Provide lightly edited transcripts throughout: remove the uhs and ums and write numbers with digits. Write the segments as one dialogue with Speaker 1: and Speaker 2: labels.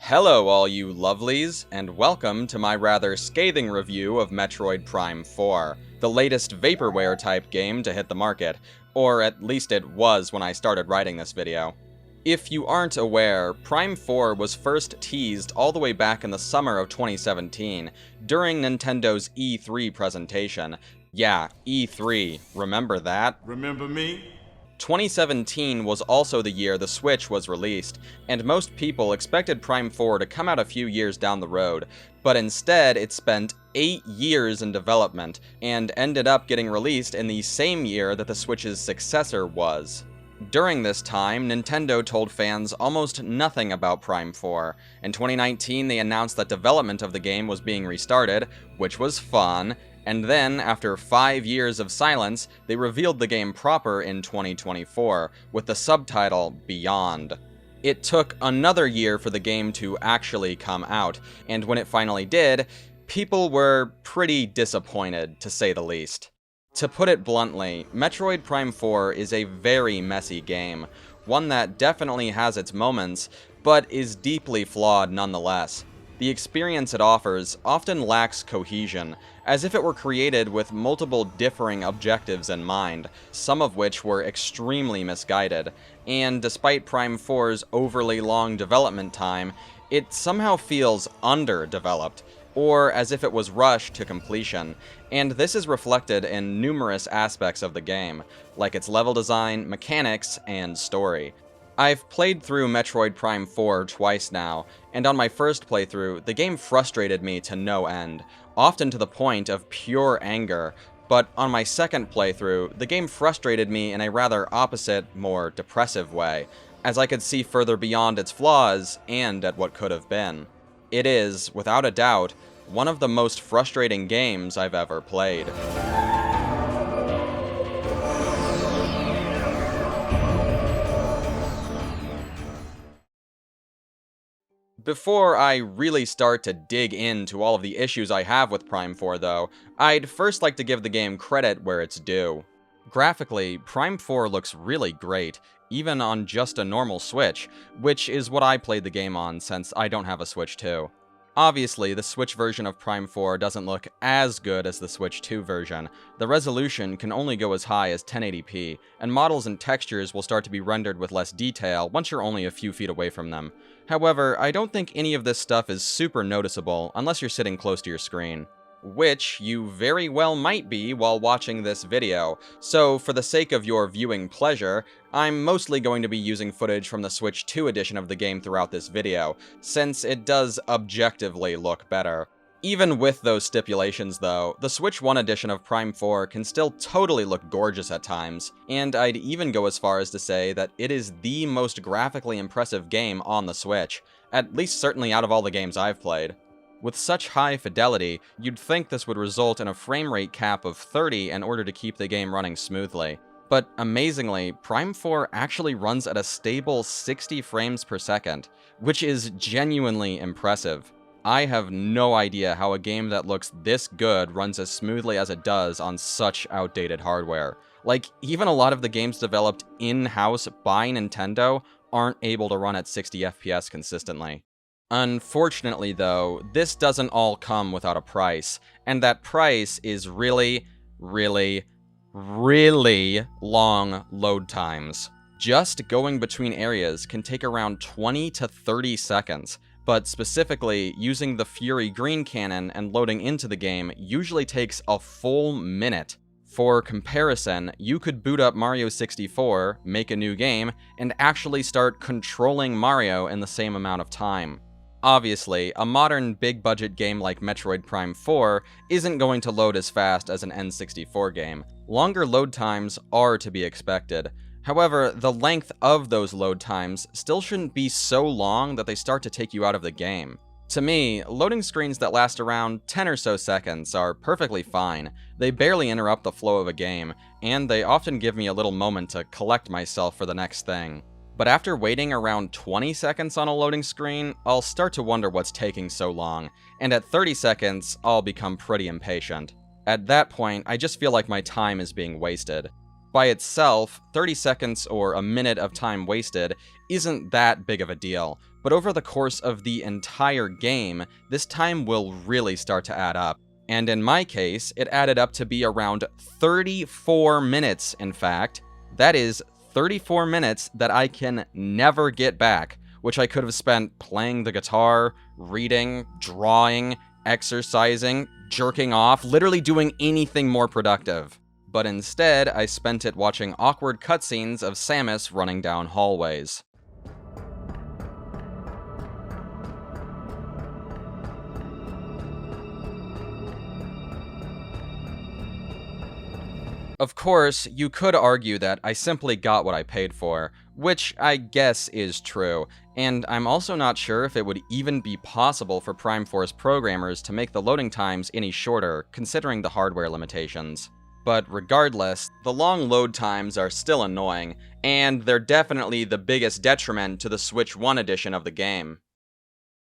Speaker 1: Hello all you lovelies, and welcome to my rather scathing review of Metroid Prime 4, the latest vaporware-type game to hit the market, or at least it was when I started writing this video. If you aren't aware, Prime 4 was first teased all the way back in the summer of 2017, during Nintendo's E3 presentation. Yeah, E3, remember that?
Speaker 2: Remember me?
Speaker 1: 2017 was also the year the Switch was released, and most people expected Prime 4 to come out a few years down the road, but instead it spent 8 years in development, and ended up getting released in the same year that the Switch's successor was. During this time, Nintendo told fans almost nothing about Prime 4. In 2019, they announced that development of the game was being restarted, which was fun, and then, after 5 years of silence, they revealed the game proper in 2024, with the subtitle Beyond. It took another year for the game to actually come out, and when it finally did, people were pretty disappointed, to say the least. To put it bluntly, Metroid Prime 4 is a very messy game, one that definitely has its moments, but is deeply flawed nonetheless. The experience it offers often lacks cohesion, as if it were created with multiple differing objectives in mind, some of which were extremely misguided, and despite Prime 4's overly long development time, it somehow feels underdeveloped, or as if it was rushed to completion, and this is reflected in numerous aspects of the game, like its level design, mechanics, and story. I've played through Metroid Prime 4 twice now, and on my first playthrough, the game frustrated me to no end, often to the point of pure anger, but on my second playthrough, the game frustrated me in a rather opposite, more depressive way, as I could see further beyond its flaws and at what could have been. It is, without a doubt, one of the most frustrating games I've ever played. Before I really start to dig into all of the issues I have with Prime 4 though, I'd first like to give the game credit where it's due. Graphically, Prime 4 looks really great, even on just a normal Switch, which is what I played the game on since I don't have a Switch 2. Obviously, the Switch version of Prime 4 doesn't look as good as the Switch 2 version. The resolution can only go as high as 1080p, and models and textures will start to be rendered with less detail once you're only a few feet away from them. However, I don't think any of this stuff is super noticeable unless you're sitting close to your screen. Which you very well might be while watching this video, so for the sake of your viewing pleasure, I'm mostly going to be using footage from the Switch 2 edition of the game throughout this video, since it does objectively look better. Even with those stipulations though, the Switch 1 edition of Prime 4 can still totally look gorgeous at times, and I'd even go as far as to say that it is the most graphically impressive game on the Switch, at least certainly out of all the games I've played. With such high fidelity, you'd think this would result in a frame rate cap of 30 in order to keep the game running smoothly. But amazingly, Prime 4 actually runs at a stable 60 frames per second, which is genuinely impressive. I have no idea how a game that looks this good runs as smoothly as it does on such outdated hardware. Like, even a lot of the games developed in-house by Nintendo aren't able to run at 60 FPS consistently. Unfortunately though, this doesn't all come without a price, and that price is really long load times. Just going between areas can take around 20 to 30 seconds, but specifically, using the Fury Green Cannon and loading into the game usually takes a full minute. For comparison, you could boot up Mario 64, make a new game, and actually start controlling Mario in the same amount of time. Obviously, a modern big-budget game like Metroid Prime 4 isn't going to load as fast as an N64 game. Longer load times are to be expected. However, the length of those load times still shouldn't be so long that they start to take you out of the game. To me, loading screens that last around 10 or so seconds are perfectly fine. They barely interrupt the flow of a game, and they often give me a little moment to collect myself for the next thing. But after waiting around 20 seconds on a loading screen, I'll start to wonder what's taking so long, and at 30 seconds, I'll become pretty impatient. At that point, I just feel like my time is being wasted. By itself, 30 seconds or a minute of time wasted isn't that big of a deal, but over the course of the entire game, this time will really start to add up. And in my case, it added up to be around 34 minutes, in fact. That is 34 minutes that I can never get back, which I could have spent playing the guitar, reading, drawing, exercising, jerking off, literally doing anything more productive. But instead, I spent it watching awkward cutscenes of Samus running down hallways. Of course, you could argue that I simply got what I paid for, which I guess is true, and I'm also not sure if it would even be possible for Prime 4's programmers to make the loading times any shorter, considering the hardware limitations. But regardless, the long load times are still annoying, and they're definitely the biggest detriment to the Switch 1 edition of the game.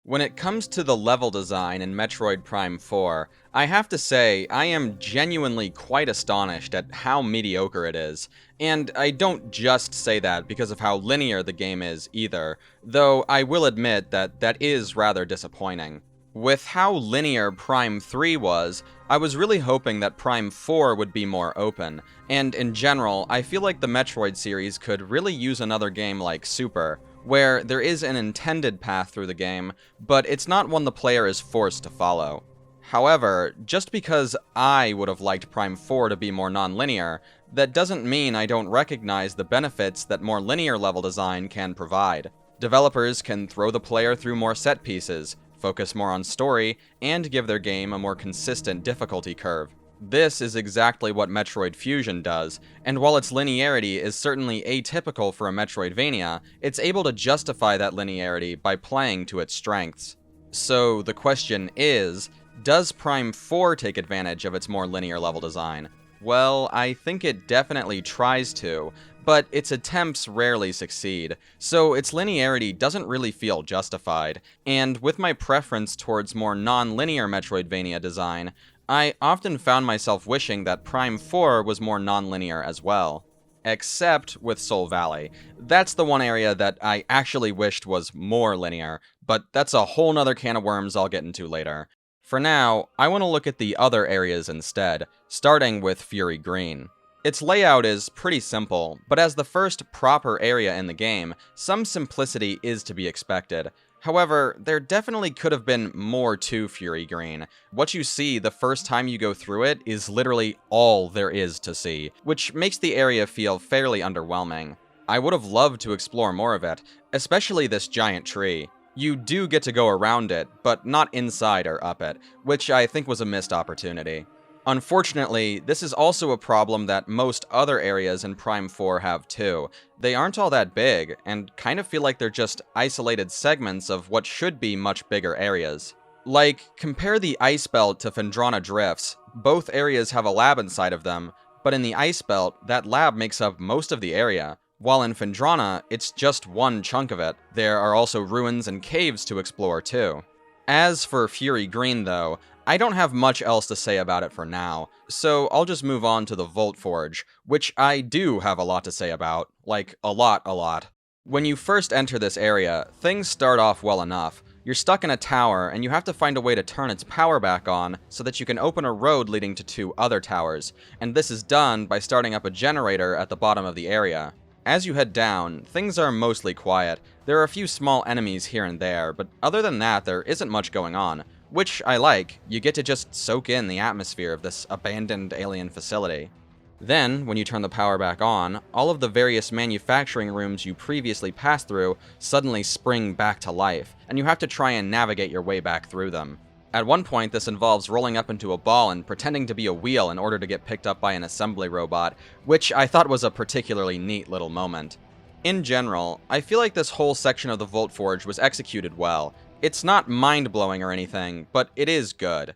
Speaker 1: When it comes to the level design in Metroid Prime 4, I have to say I am genuinely quite astonished at how mediocre it is, and I don't just say that because of how linear the game is either, though I will admit that that is rather disappointing. With how linear Prime 3 was, I was really hoping that Prime 4 would be more open, and in general, I feel like the Metroid series could really use another game like Super, where there is an intended path through the game, but it's not one the player is forced to follow. However, just because I would have liked Prime 4 to be more non-linear, that doesn't mean I don't recognize the benefits that more linear level design can provide. Developers can throw the player through more set pieces, focus more on story, and give their game a more consistent difficulty curve. This is exactly what Metroid Fusion does, and while its linearity is certainly atypical for a Metroidvania, it's able to justify that linearity by playing to its strengths. So the question is, does Prime 4 take advantage of its more linear level design? Well, I think it definitely tries to, but its attempts rarely succeed, so its linearity doesn't really feel justified, and with my preference towards more non-linear Metroidvania design, I often found myself wishing that Prime 4 was more non-linear as well. Except with Soul Valley. That's the one area that I actually wished was more linear, but that's a whole nother can of worms I'll get into later. For now, I want to look at the other areas instead, starting with Fury Green. Its layout is pretty simple, but as the first proper area in the game, some simplicity is to be expected. However, there definitely could have been more to Fury Green. What you see the first time you go through it is literally all there is to see, which makes the area feel fairly underwhelming. I would have loved to explore more of it, especially this giant tree. You do get to go around it, but not inside or up it, which I think was a missed opportunity. Unfortunately, this is also a problem that most other areas in Prime 4 have too. They aren't all that big, and kind of feel like they're just isolated segments of what should be much bigger areas. Like, compare the Ice Belt to Phendrana Drifts. Both areas have a lab inside of them, but in the Ice Belt, that lab makes up most of the area, while in Phendrana, it's just one chunk of it. There are also ruins and caves to explore too. As for Fury Green though, I don't have much else to say about it for now, so I'll just move on to the Volt Forge, which I do have a lot to say about, like a lot. When you first enter this area, things start off well enough. You're stuck in a tower, and you have to find a way to turn its power back on so that you can open a road leading to 2 other towers, and this is done by starting up a generator at the bottom of the area. As you head down, things are mostly quiet. There are a few small enemies here and there, but other than that, there isn't much going on. Which I like. You get to just soak in the atmosphere of this abandoned alien facility. Then, when you turn the power back on, all of the various manufacturing rooms you previously passed through suddenly spring back to life, and you have to try and navigate your way back through them. At one point, this involves rolling up into a ball and pretending to be a wheel in order to get picked up by an assembly robot, which I thought was a particularly neat little moment. In general, I feel like this whole section of the Volt Forge was executed well. It's not mind-blowing or anything, but it is good.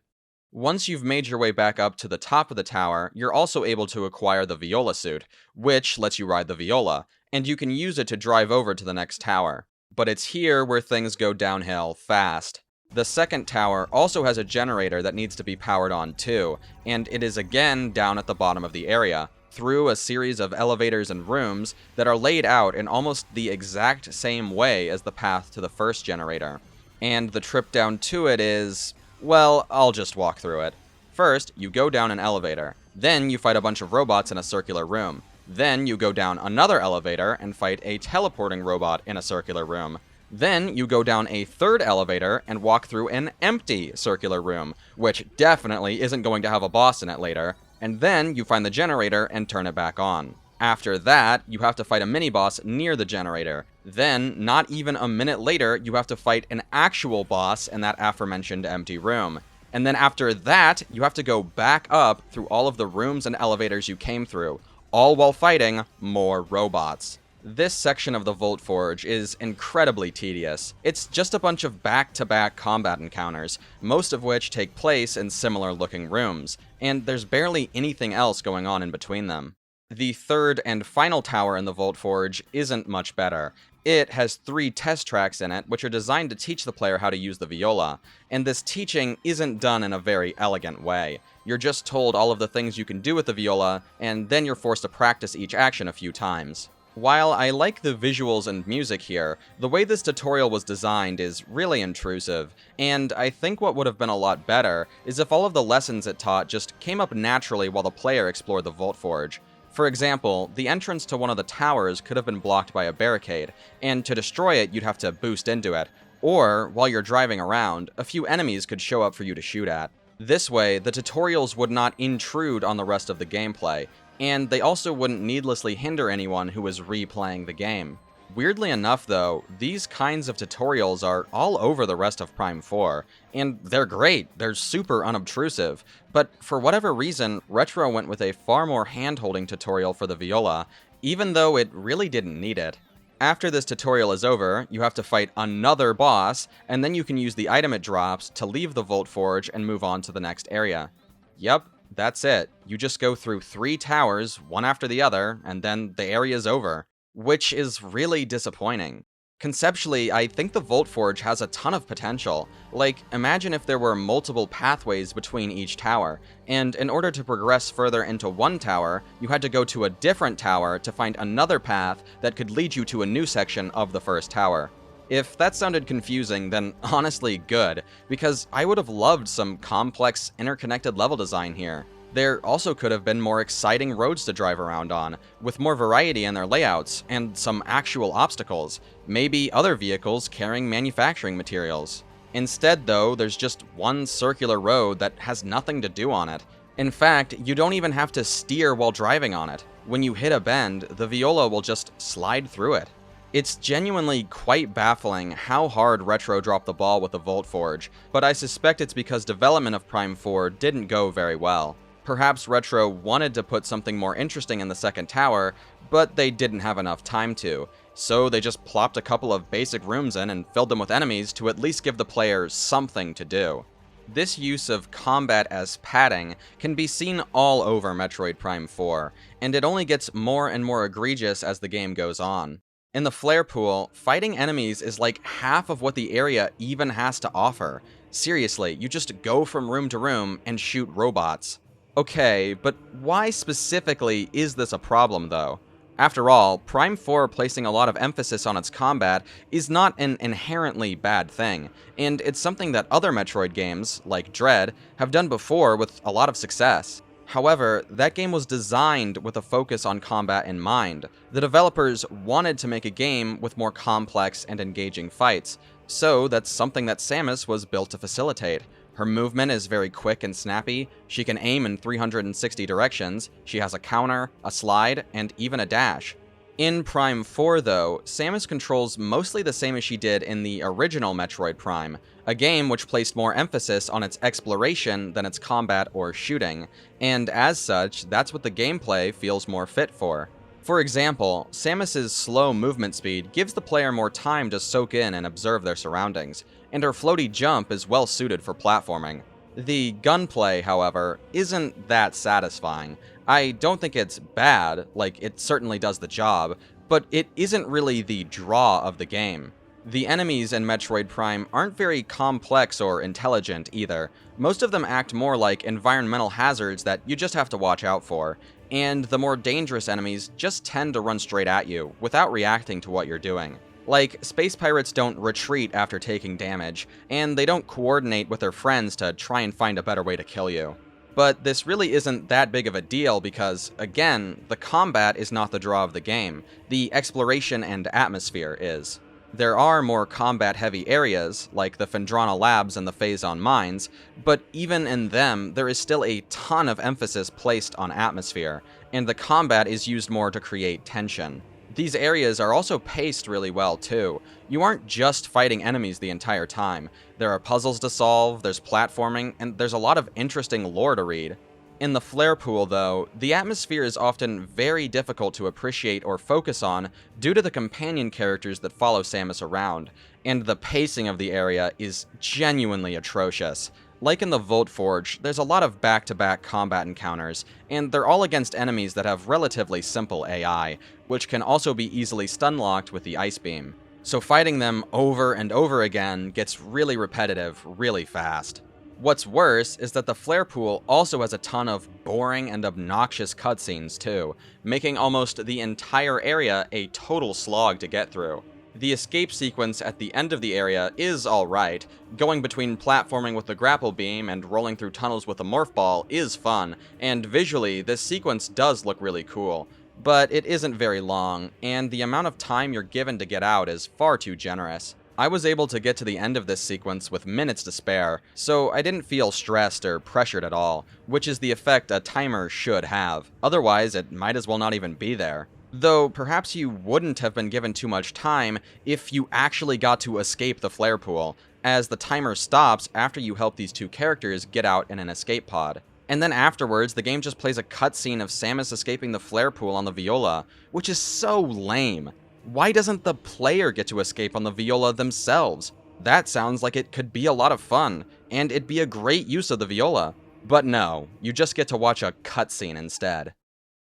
Speaker 1: Once you've made your way back up to the top of the tower, you're also able to acquire the Viola suit, which lets you ride the Viola, and you can use it to drive over to the next tower. But it's here where things go downhill fast. The second tower also has a generator that needs to be powered on too, and it is again down at the bottom of the area. through a series of elevators and rooms that are laid out in almost the exact same way as the path to the first generator. And the trip down to it is, well, I'll just walk through it. First, you go down an elevator. Then you fight a bunch of robots in a circular room. Then you go down another elevator and fight a teleporting robot in a circular room. Then you go down a third elevator and walk through an empty circular room, which definitely isn't going to have a boss in it later. And then you find the generator and turn it back on. After that, you have to fight a mini-boss near the generator. Then, not even a minute later, you have to fight an actual boss in that aforementioned empty room. And then after that, you have to go back up through all of the rooms and elevators you came through, all while fighting more robots. This section of the Volt Forge is incredibly tedious. It's just a bunch of back-to-back combat encounters, most of which take place in similar-looking rooms, and there's barely anything else going on in between them. The third and final tower in the Volt Forge isn't much better. It has 3 test tracks in it, which are designed to teach the player how to use the viola, and this teaching isn't done in a very elegant way. You're just told all of the things you can do with the viola, and then you're forced to practice each action a few times. While I like the visuals and music here, the way this tutorial was designed is really intrusive, and I think what would have been a lot better is if all of the lessons it taught just came up naturally while the player explored the Volt Forge. For example, the entrance to one of the towers could have been blocked by a barricade, and to destroy it you'd have to boost into it, or, while you're driving around, a few enemies could show up for you to shoot at. This way, the tutorials would not intrude on the rest of the gameplay, and they also wouldn't needlessly hinder anyone who was replaying the game. Weirdly enough though, these kinds of tutorials are all over the rest of Prime 4, and they're great, they're super unobtrusive, but for whatever reason, Retro went with a far more hand-holding tutorial for the viola, even though it really didn't need it. After this tutorial is over, you have to fight another boss, and then you can use the item it drops to leave the Volt Forge and move on to the next area. Yep, that's it. You just go through 3 towers, one after the other, and then the area's over. Which is really disappointing. Conceptually, I think the Volt Forge has a ton of potential. Like, imagine if there were multiple pathways between each tower, and in order to progress further into one tower, you had to go to a different tower to find another path that could lead you to a new section of the first tower. If that sounded confusing, then honestly good, because I would have loved some complex, interconnected level design here. There also could have been more exciting roads to drive around on, with more variety in their layouts, and some actual obstacles, maybe other vehicles carrying manufacturing materials. Instead though, there's just one circular road that has nothing to do on it. In fact, you don't even have to steer while driving on it. When you hit a bend, the viola will just slide through it. It's genuinely quite baffling how hard Retro dropped the ball with the Volt Forge, but I suspect it's because development of Prime 4 didn't go very well. Perhaps Retro wanted to put something more interesting in the second tower, but they didn't have enough time to, so they just plopped a couple of basic rooms in and filled them with enemies to at least give the player something to do. This use of combat as padding can be seen all over Metroid Prime 4, and it only gets more and more egregious as the game goes on. In the Flare Pool, fighting enemies is like half of what the area even has to offer. Seriously, you just go from room to room and shoot robots. Okay, but why specifically is this a problem though? After all, Prime 4 placing a lot of emphasis on its combat is not an inherently bad thing, and it's something that other Metroid games, like Dread, have done before with a lot of success. However, that game was designed with a focus on combat in mind. The developers wanted to make a game with more complex and engaging fights, so that's something that Samus was built to facilitate. Her movement is very quick and snappy, she can aim in 360 directions, she has a counter, a slide, and even a dash. In Prime 4 though, Samus controls mostly the same as she did in the original Metroid Prime, a game which placed more emphasis on its exploration than its combat or shooting, and as such, that's what the gameplay feels more fit for. For example, Samus's slow movement speed gives the player more time to soak in and observe their surroundings, and her floaty jump is well suited for platforming. The gunplay, however, isn't that satisfying. I don't think it's bad, like it certainly does the job, but it isn't really the draw of the game. The enemies in Metroid Prime aren't very complex or intelligent either. Most of them act more like environmental hazards that you just have to watch out for, and the more dangerous enemies just tend to run straight at you, without reacting to what you're doing. Like, space pirates don't retreat after taking damage, and they don't coordinate with their friends to try and find a better way to kill you. But this really isn't that big of a deal because, again, the combat is not the draw of the game, the exploration and atmosphere is. There are more combat-heavy areas, like the Phendrana Labs and the Phazon Mines, but even in them, there is still a ton of emphasis placed on atmosphere, and the combat is used more to create tension. These areas are also paced really well, too. You aren't just fighting enemies the entire time. There are puzzles to solve, there's platforming, and there's a lot of interesting lore to read. In the Flare Pool, though, the atmosphere is often very difficult to appreciate or focus on due to the companion characters that follow Samus around, and the pacing of the area is genuinely atrocious. Like in the Volt Forge, there's a lot of back-to-back combat encounters, and they're all against enemies that have relatively simple AI, which can also be easily stun-locked with the Ice Beam. So fighting them over and over again gets really repetitive really fast. What's worse is that the Flare Pool also has a ton of boring and obnoxious cutscenes too, making almost the entire area a total slog to get through. The escape sequence at the end of the area is alright. Going between platforming with the grapple beam and rolling through tunnels with the morph ball is fun, and visually this sequence does look really cool. But it isn't very long, and the amount of time you're given to get out is far too generous. I was able to get to the end of this sequence with minutes to spare, so I didn't feel stressed or pressured at all, which is the effect a timer should have. Otherwise, it might as well not even be there. Though, perhaps you wouldn't have been given too much time if you actually got to escape the Flare Pool, as the timer stops after you help these two characters get out in an escape pod. And then afterwards, the game just plays a cutscene of Samus escaping the Flare Pool on the Viola, which is so lame. Why doesn't the player get to escape on the Viola themselves? That sounds like it could be a lot of fun, and it'd be a great use of the Viola. But no, you just get to watch a cutscene instead.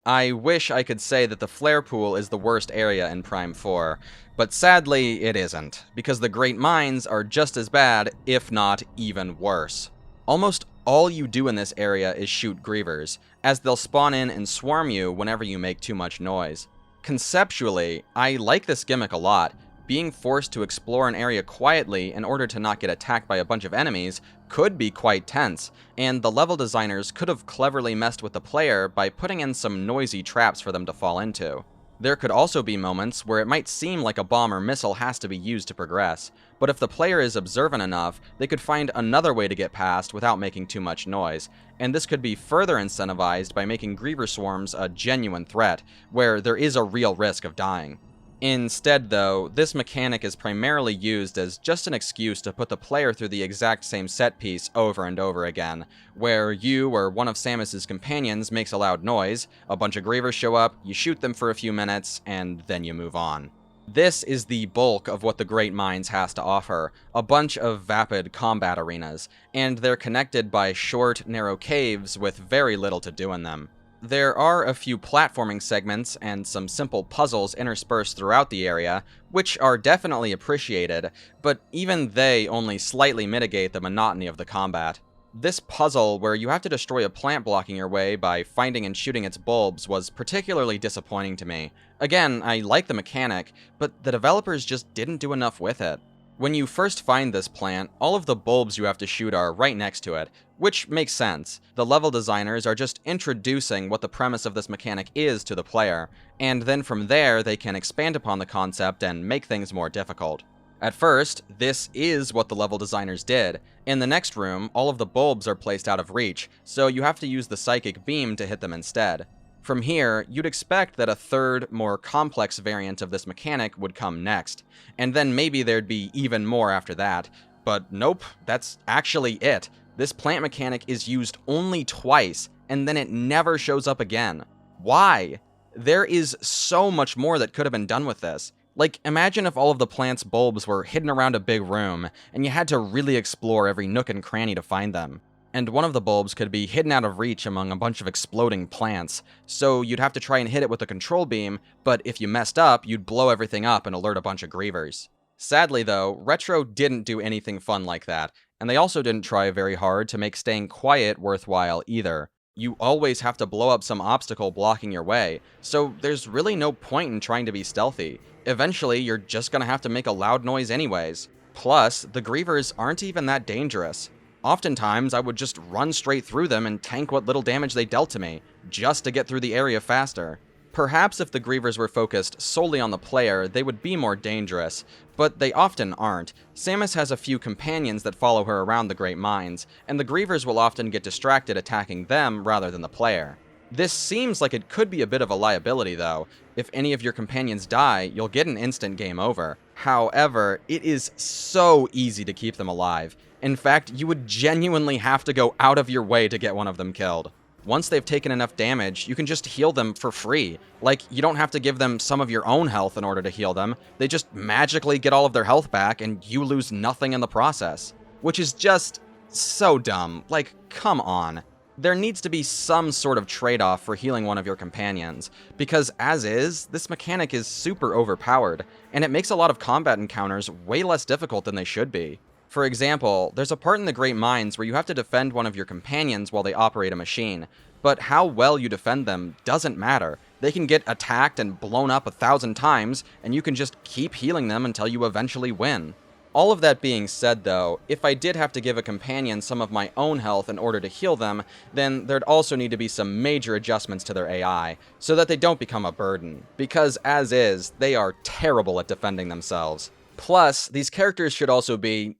Speaker 1: I wish I could say that the Flare Pool is the worst area in Prime 4, but sadly it isn't, because the Great Mines are just as bad, if not even worse. Almost all you do in this area is shoot Grievers, as they'll spawn in and swarm you whenever you make too much noise. Conceptually, I like this gimmick a lot. Being forced to explore an area quietly in order to not get attacked by a bunch of enemies could be quite tense, and the level designers could have cleverly messed with the player by putting in some noisy traps for them to fall into. There could also be moments where it might seem like a bomb or missile has to be used to progress, but if the player is observant enough, they could find another way to get past without making too much noise, and this could be further incentivized by making Griever swarms a genuine threat, where there is a real risk of dying. Instead, though, this mechanic is primarily used as just an excuse to put the player through the exact same set piece over and over again, where you or one of Samus's companions makes a loud noise, a bunch of Grievers show up, you shoot them for a few minutes, and then you move on. This is the bulk of what the Great Mines has to offer, a bunch of vapid combat arenas, and they're connected by short, narrow caves with very little to do in them. There are a few platforming segments and some simple puzzles interspersed throughout the area, which are definitely appreciated, but even they only slightly mitigate the monotony of the combat. This puzzle, where you have to destroy a plant blocking your way by finding and shooting its bulbs, was particularly disappointing to me. Again, I like the mechanic, but the developers just didn't do enough with it. When you first find this plant, all of the bulbs you have to shoot are right next to it, which makes sense. The level designers are just introducing what the premise of this mechanic is to the player, and then from there they can expand upon the concept and make things more difficult. At first, this is what the level designers did. In the next room, all of the bulbs are placed out of reach, so you have to use the psychic beam to hit them instead. From here, you'd expect that a third, more complex variant of this mechanic would come next, and then maybe there'd be even more after that. But nope, that's actually it. This plant mechanic is used only twice, and then it never shows up again. Why? There is so much more that could have been done with this. Like, imagine if all of the plant's bulbs were hidden around a big room, and you had to really explore every nook and cranny to find them. And one of the bulbs could be hidden out of reach among a bunch of exploding plants, so you'd have to try and hit it with a control beam, but if you messed up, you'd blow everything up and alert a bunch of Grievers. Sadly though, Retro didn't do anything fun like that, and they also didn't try very hard to make staying quiet worthwhile either. You always have to blow up some obstacle blocking your way, so there's really no point in trying to be stealthy. Eventually, you're just gonna have to make a loud noise anyways. Plus, the Grievers aren't even that dangerous. Oftentimes, I would just run straight through them and tank what little damage they dealt to me, just to get through the area faster. Perhaps if the Grievers were focused solely on the player, they would be more dangerous, but they often aren't. Samus has a few companions that follow her around the Great Mines, and the Grievers will often get distracted attacking them rather than the player. This seems like it could be a bit of a liability though. If any of your companions die, you'll get an instant game over. However, it is so easy to keep them alive. In fact, you would genuinely have to go out of your way to get one of them killed. Once they've taken enough damage, you can just heal them for free. Like, you don't have to give them some of your own health in order to heal them. They just magically get all of their health back and you lose nothing in the process. Which is just so dumb. Like, come on. There needs to be some sort of trade-off for healing one of your companions, because as is, this mechanic is super overpowered, and it makes a lot of combat encounters way less difficult than they should be. For example, there's a part in the Great Mines where you have to defend one of your companions while they operate a machine, but how well you defend them doesn't matter. They can get attacked and blown up 1,000 times, and you can just keep healing them until you eventually win. All of that being said though, if I did have to give a companion some of my own health in order to heal them, then there'd also need to be some major adjustments to their AI, so that they don't become a burden, because as is, they are terrible at defending themselves. Plus, these characters should also be,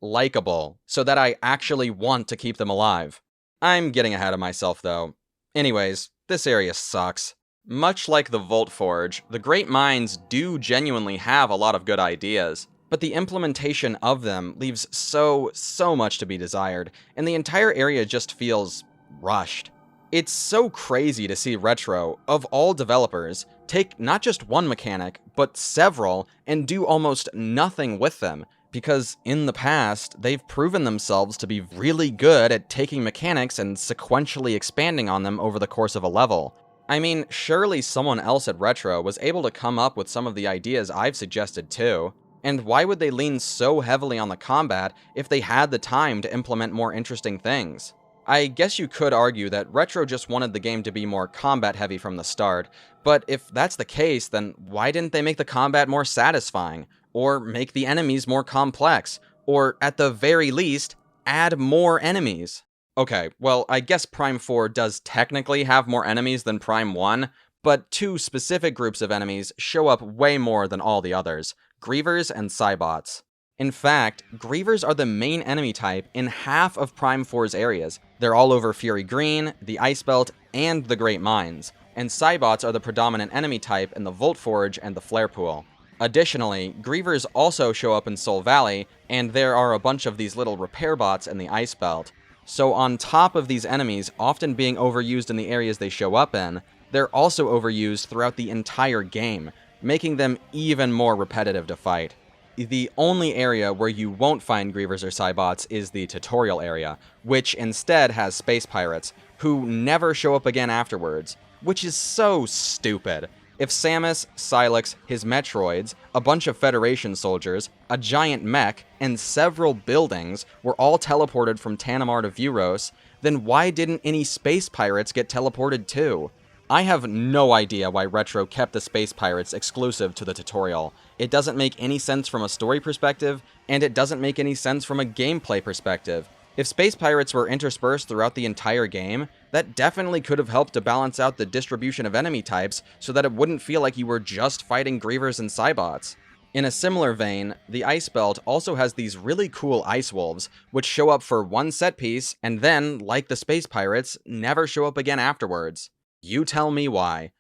Speaker 1: likable, so that I actually want to keep them alive. I'm getting ahead of myself though. Anyways, this area sucks. Much like the Volt Forge, the Great Mines do genuinely have a lot of good ideas, but the implementation of them leaves so much to be desired, and the entire area just feels rushed. It's so crazy to see Retro, of all developers, take not just one mechanic, but several, and do almost nothing with them, because in the past, they've proven themselves to be really good at taking mechanics and sequentially expanding on them over the course of a level. I mean, surely someone else at Retro was able to come up with some of the ideas I've suggested too. And why would they lean so heavily on the combat if they had the time to implement more interesting things? I guess you could argue that Retro just wanted the game to be more combat heavy from the start, but if that's the case, then why didn't they make the combat more satisfying? Or make the enemies more complex? Or at the very least, add more enemies? Okay, well, I guess Prime 4 does technically have more enemies than Prime 1, but two specific groups of enemies show up way more than all the others: Grievers and Cybots. In fact, Grievers are the main enemy type in half of Prime 4's areas. They're all over Fury Green, the Ice Belt, and the Great Mines, and Cybots are the predominant enemy type in the Volt Forge and the Flare Pool. Additionally, Grievers also show up in Soul Valley, and there are a bunch of these little repair bots in the Ice Belt. So on top of these enemies often being overused in the areas they show up in, they're also overused throughout the entire game, making them even more repetitive to fight. The only area where you won't find Grievers or Cybots is the tutorial area, which instead has space pirates, who never show up again afterwards, which is so stupid. If Samus, Sylux, his Metroids, a bunch of Federation soldiers, a giant mech, and several buildings were all teleported from Tanimar to Vuros, then why didn't any space pirates get teleported too? I have no idea why Retro kept the space pirates exclusive to the tutorial. It doesn't make any sense from a story perspective, and it doesn't make any sense from a gameplay perspective. If space pirates were interspersed throughout the entire game, that definitely could have helped to balance out the distribution of enemy types so that it wouldn't feel like you were just fighting Grievers and Cybots. In a similar vein, the Ice Belt also has these really cool Ice Wolves, which show up for one set piece, and then, like the space pirates, never show up again afterwards. You tell me why.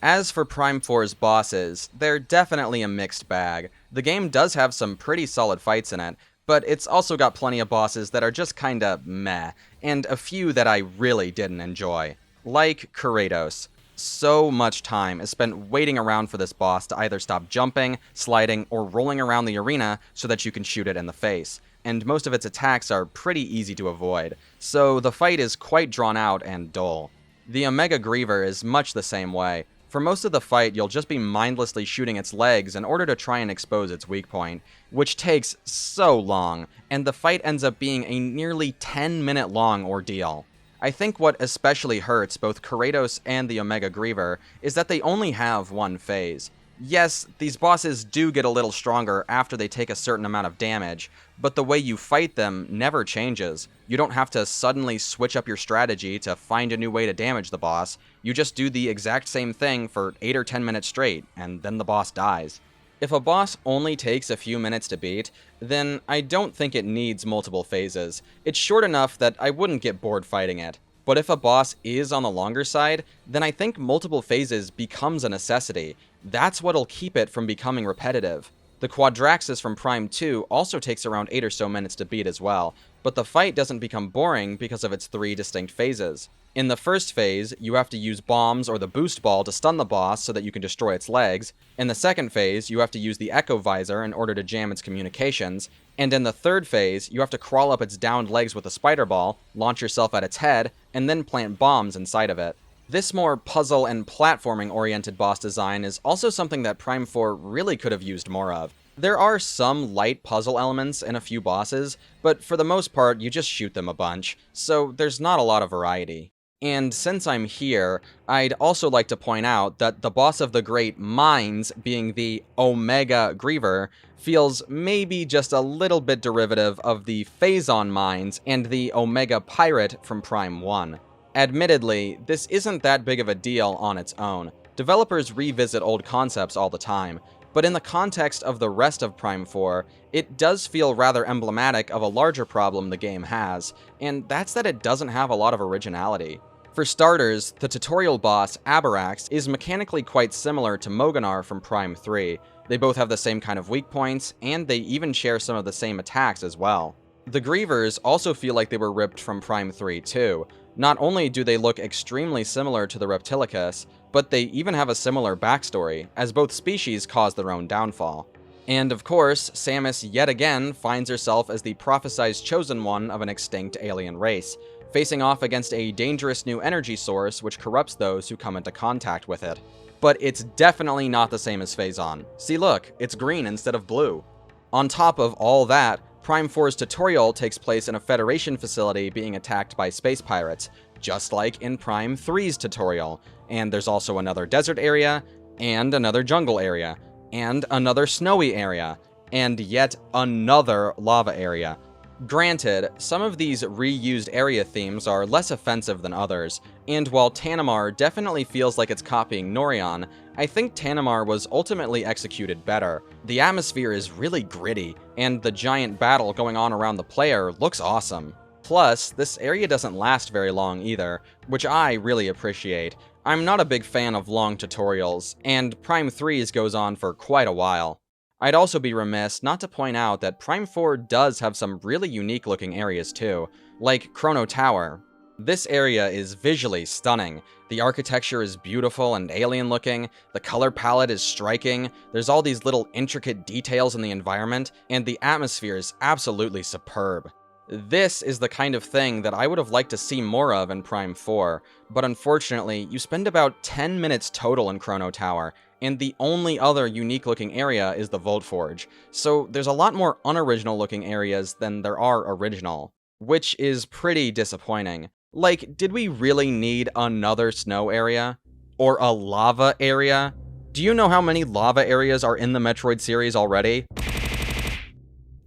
Speaker 1: As for Prime 4's bosses, they're definitely a mixed bag. The game does have some pretty solid fights in it, but it's also got plenty of bosses that are just kinda meh, and a few that I really didn't enjoy. Like Kratos. So much time is spent waiting around for this boss to either stop jumping, sliding, or rolling around the arena so that you can shoot it in the face, and most of its attacks are pretty easy to avoid, so the fight is quite drawn out and dull. The Omega Griever is much the same way. For most of the fight, you'll just be mindlessly shooting its legs in order to try and expose its weak point, which takes so long, and the fight ends up being a nearly 10-minute long ordeal. I think what especially hurts both Kratos and the Omega Griever is that they only have one phase. Yes, these bosses do get a little stronger after they take a certain amount of damage, but the way you fight them never changes. You don't have to suddenly switch up your strategy to find a new way to damage the boss. You just do the exact same thing for 8 or 10 minutes straight, and then the boss dies. If a boss only takes a few minutes to beat, then I don't think it needs multiple phases. It's short enough that I wouldn't get bored fighting it. But if a boss is on the longer side, then I think multiple phases becomes a necessity. That's what'll keep it from becoming repetitive. The Quadraxis from Prime 2 also takes around 8 or so minutes to beat as well, but the fight doesn't become boring because of its 3 distinct phases. In the first phase, you have to use bombs or the boost ball to stun the boss so that you can destroy its legs. In the second phase, you have to use the Echo Visor in order to jam its communications. And in the third phase, you have to crawl up its downed legs with a spider ball, launch yourself at its head, and then plant bombs inside of it. This more puzzle and platforming-oriented boss design is also something that Prime 4 really could have used more of. There are some light puzzle elements in a few bosses, but for the most part, you just shoot them a bunch, so there's not a lot of variety. And since I'm here, I'd also like to point out that the boss of the Great Mines, being the Omega Griever, feels maybe just a little bit derivative of the Phazon Mines and the Omega Pirate from Prime 1. Admittedly, this isn't that big of a deal on its own. Developers revisit old concepts all the time, but in the context of the rest of Prime 4, it does feel rather emblematic of a larger problem the game has, and that's that it doesn't have a lot of originality. For starters, the tutorial boss, Aberrax, is mechanically quite similar to Moganar from Prime 3. They both have the same kind of weak points, and they even share some of the same attacks as well. The Grievers also feel like they were ripped from Prime 3 too. Not only do they look extremely similar to the Reptilicus, but they even have a similar backstory, as both species cause their own downfall. And of course, Samus yet again finds herself as the prophesized chosen one of an extinct alien race, facing off against a dangerous new energy source which corrupts those who come into contact with it. But it's definitely not the same as Phazon. See, look, it's green instead of blue. On top of all that, Prime 4's tutorial takes place in a Federation facility being attacked by space pirates, just like in Prime 3's tutorial. And there's also another desert area, and another jungle area, and another snowy area, and yet another lava area. Granted, some of these reused area themes are less offensive than others, and while Tanimar definitely feels like it's copying Norion, I think Tanimar was ultimately executed better. The atmosphere is really gritty, and the giant battle going on around the player looks awesome. Plus, this area doesn't last very long either, which I really appreciate. I'm not a big fan of long tutorials, and Prime 3's goes on for quite a while. I'd also be remiss not to point out that Prime 4 does have some really unique looking areas too, like Chrono Tower. This area is visually stunning. The architecture is beautiful and alien looking, the color palette is striking, there's all these little intricate details in the environment, and the atmosphere is absolutely superb. This is the kind of thing that I would have liked to see more of in Prime 4, but unfortunately, you spend about 10 minutes total in Chrono Tower, and the only other unique-looking area is the Volt Forge, so there's a lot more unoriginal-looking areas than there are original, which is pretty disappointing. Like, did we really need another snow area? Or a lava area? Do you know how many lava areas are in the Metroid series already?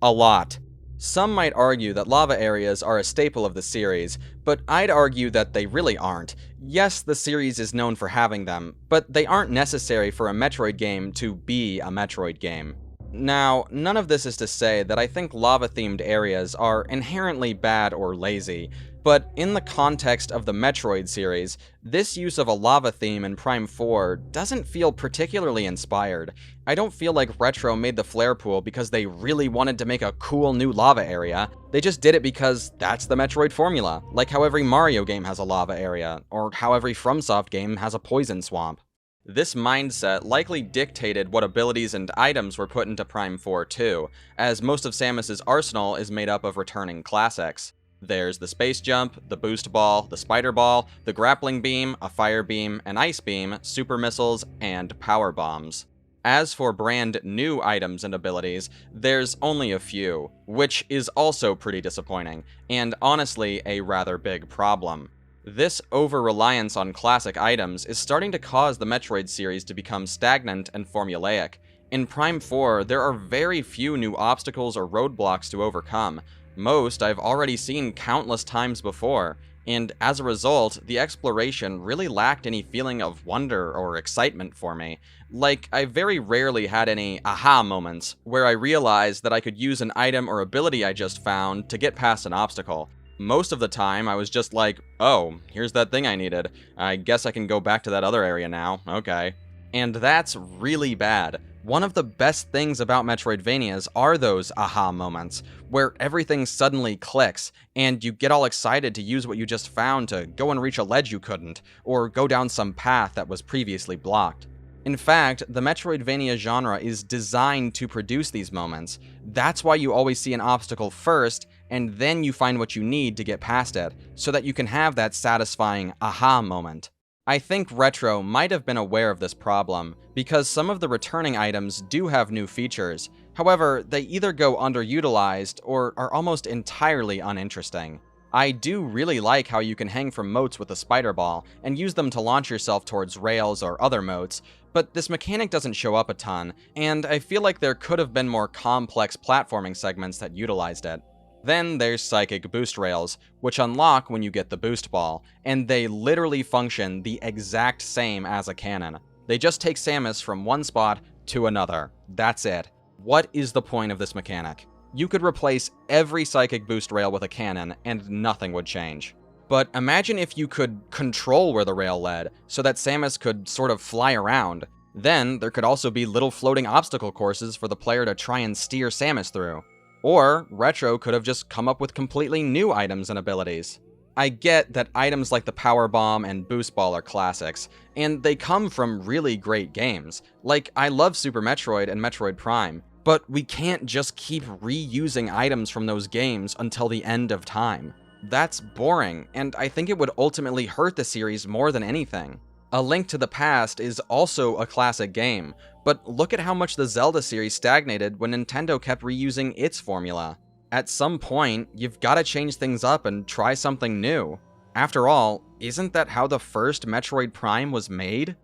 Speaker 1: A lot. Some might argue that lava areas are a staple of the series, but I'd argue that they really aren't. Yes, the series is known for having them, but they aren't necessary for a Metroid game to be a Metroid game. Now, none of this is to say that I think lava-themed areas are inherently bad or lazy, but in the context of the Metroid series, this use of a lava theme in Prime 4 doesn't feel particularly inspired. I don't feel like Retro made the flare pool because they really wanted to make a cool new lava area. They just did it because that's the Metroid formula, like how every Mario game has a lava area, or how every FromSoft game has a poison swamp. This mindset likely dictated what abilities and items were put into Prime 4 too, as most of Samus's arsenal is made up of returning classics. There's the space jump, the boost ball, the spider ball, the grappling beam, a fire beam, an ice beam, super missiles, and power bombs. As for brand new items and abilities, there's only a few, which is also pretty disappointing, and honestly a rather big problem. This over-reliance on classic items is starting to cause the Metroid series to become stagnant and formulaic. In Prime 4, there are very few new obstacles or roadblocks to overcome. Most I've already seen countless times before, and as a result, the exploration really lacked any feeling of wonder or excitement for me. Like, I very rarely had any aha moments, where I realized that I could use an item or ability I just found to get past an obstacle. Most of the time, I was just like, oh, here's that thing I needed. I guess I can go back to that other area now, okay. And that's really bad. One of the best things about Metroidvanias are those aha moments, where everything suddenly clicks, and you get all excited to use what you just found to go and reach a ledge you couldn't, or go down some path that was previously blocked. In fact, the Metroidvania genre is designed to produce these moments. That's why you always see an obstacle first, and then you find what you need to get past it, so that you can have that satisfying aha moment. I think Retro might have been aware of this problem, because some of the returning items do have new features. However, they either go underutilized or are almost entirely uninteresting. I do really like how you can hang from moats with a spider ball and use them to launch yourself towards rails or other moats, but this mechanic doesn't show up a ton, and I feel like there could have been more complex platforming segments that utilized it. Then there's Psychic Boost Rails, which unlock when you get the Boost Ball, and they literally function the exact same as a cannon. They just take Samus from one spot to another. That's it. What is the point of this mechanic? You could replace every Psychic Boost Rail with a cannon, and nothing would change. But imagine if you could control where the rail led, so that Samus could sort of fly around. Then there could also be little floating obstacle courses for the player to try and steer Samus through. Or, Retro could have just come up with completely new items and abilities. I get that items like the Power Bomb and Boost Ball are classics, and they come from really great games. Like, I love Super Metroid and Metroid Prime, but we can't just keep reusing items from those games until the end of time. That's boring, and I think it would ultimately hurt the series more than anything. A Link to the Past is also a classic game, but look at how much the Zelda series stagnated when Nintendo kept reusing its formula. At some point, you've gotta change things up and try something new. After all, isn't that how the first Metroid Prime was made?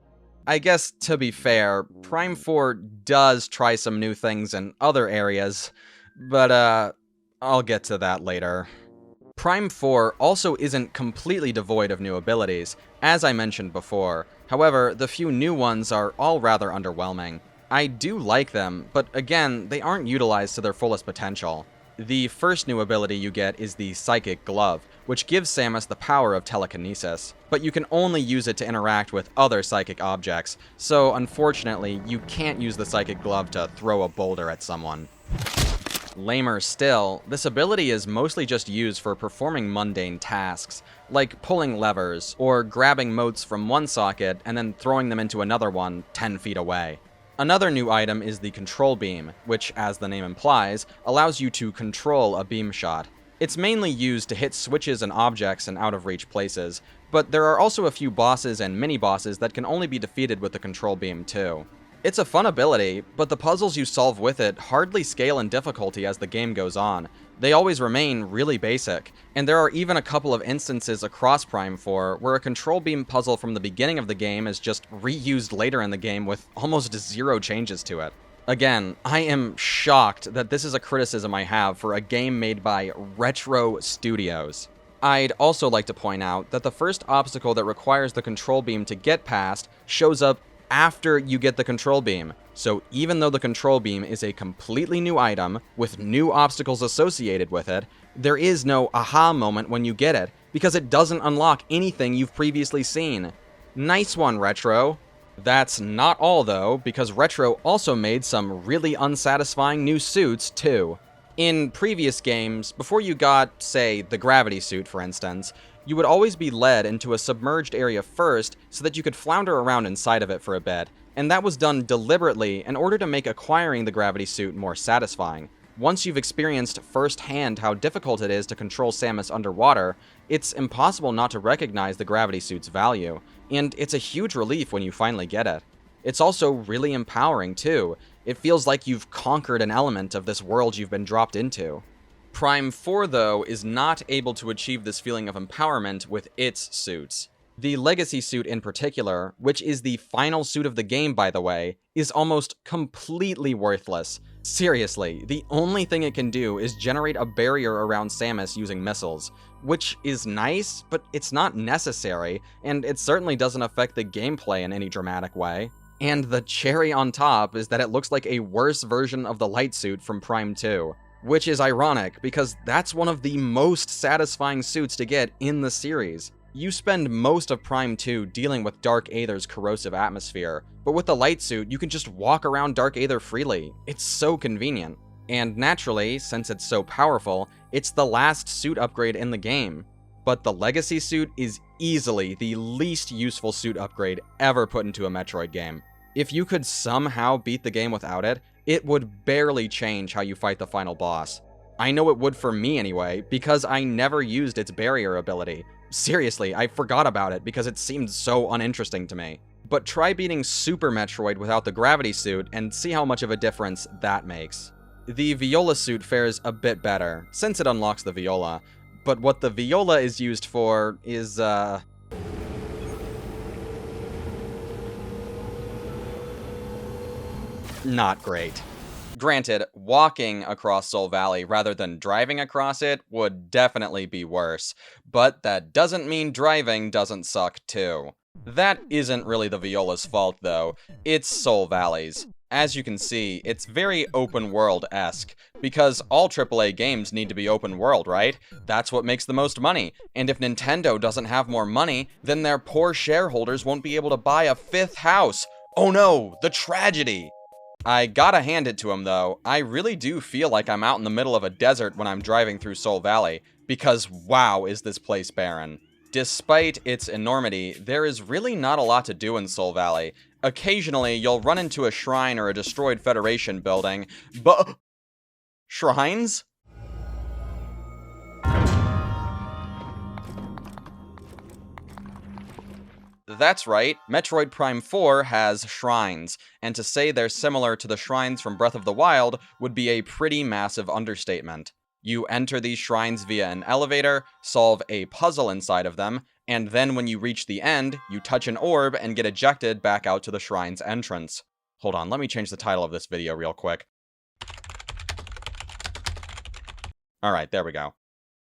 Speaker 1: I guess, to be fair, Prime 4 does try some new things in other areas, but I'll get to that later. Prime 4 also isn't completely devoid of new abilities, as I mentioned before. However, the few new ones are all rather underwhelming. I do like them, but again, they aren't utilized to their fullest potential. The first new ability you get is the Psychic Glove, which gives Samus the power of telekinesis, but you can only use it to interact with other psychic objects, so unfortunately, you can't use the Psychic Glove to throw a boulder at someone. Lamer still, this ability is mostly just used for performing mundane tasks, like pulling levers, or grabbing motes from one socket and then throwing them into another one 10 feet away. Another new item is the Control Beam, which, as the name implies, allows you to control a beam shot. It's mainly used to hit switches and objects in out-of-reach places, but there are also a few bosses and mini-bosses that can only be defeated with the Control Beam too. It's a fun ability, but the puzzles you solve with it hardly scale in difficulty as the game goes on. They always remain really basic, and there are even a couple of instances across Prime 4 where a Control Beam puzzle from the beginning of the game is just reused later in the game with almost zero changes to it. Again, I am shocked that this is a criticism I have for a game made by Retro Studios. I'd also like to point out that the first obstacle that requires the Control Beam to get past shows up after you get the Control Beam. So even though the Control Beam is a completely new item with new obstacles associated with it, there is no aha moment when you get it, because it doesn't unlock anything you've previously seen. Nice one, Retro. That's not all though, because Retro also made some really unsatisfying new suits too. In previous games, before you got, say, the gravity suit for instance, you would always be led into a submerged area first so that you could flounder around inside of it for a bit, and that was done deliberately in order to make acquiring the gravity suit more satisfying. Once you've experienced firsthand how difficult it is to control Samus underwater, it's impossible not to recognize the gravity suit's value, and it's a huge relief when you finally get it. It's also really empowering too. It feels like you've conquered an element of this world you've been dropped into. Prime 4, though, is not able to achieve this feeling of empowerment with its suits. The Legacy suit in particular, which is the final suit of the game by the way, is almost completely worthless. Seriously, the only thing it can do is generate a barrier around Samus using missiles, which is nice, but it's not necessary, and it certainly doesn't affect the gameplay in any dramatic way. And the cherry on top is that it looks like a worse version of the light suit from Prime 2, which is ironic because that's one of the most satisfying suits to get in the series. You spend most of Prime 2 dealing with Dark Aether's corrosive atmosphere, but with the light suit, you can just walk around Dark Aether freely. It's so convenient. And naturally, since it's so powerful, it's the last suit upgrade in the game. But the Legacy suit is easily the least useful suit upgrade ever put into a Metroid game. If you could somehow beat the game without it, it would barely change how you fight the final boss. I know it would for me anyway, because I never used its barrier ability. Seriously, I forgot about it because it seemed so uninteresting to me. But try beating Super Metroid without the gravity suit and see how much of a difference that makes. The Viola suit fares a bit better, since it unlocks the Viola, but what the Viola is used for is, not great. Granted, walking across Soul Valley rather than driving across it would definitely be worse, but that doesn't mean driving doesn't suck too. That isn't really the Viola's fault though, it's Soul Valley's. As you can see, it's very open world-esque, because all AAA games need to be open world, right? That's what makes the most money, and if Nintendo doesn't have more money, then their poor shareholders won't be able to buy a 5th house. Oh no, the tragedy! I gotta hand it to him though, I really do feel like I'm out in the middle of a desert when I'm driving through Soul Valley, because wow is this place barren. Despite its enormity, there is really not a lot to do in Soul Valley. Occasionally, you'll run into a shrine or a destroyed Federation building, but... Shrines? That's right, Metroid Prime 4 has shrines, and to say they're similar to the shrines from Breath of the Wild would be a pretty massive understatement. You enter these shrines via an elevator, solve a puzzle inside of them, and then when you reach the end, you touch an orb and get ejected back out to the shrine's entrance. Hold on, let me change the title of this video real quick. Alright, there we go.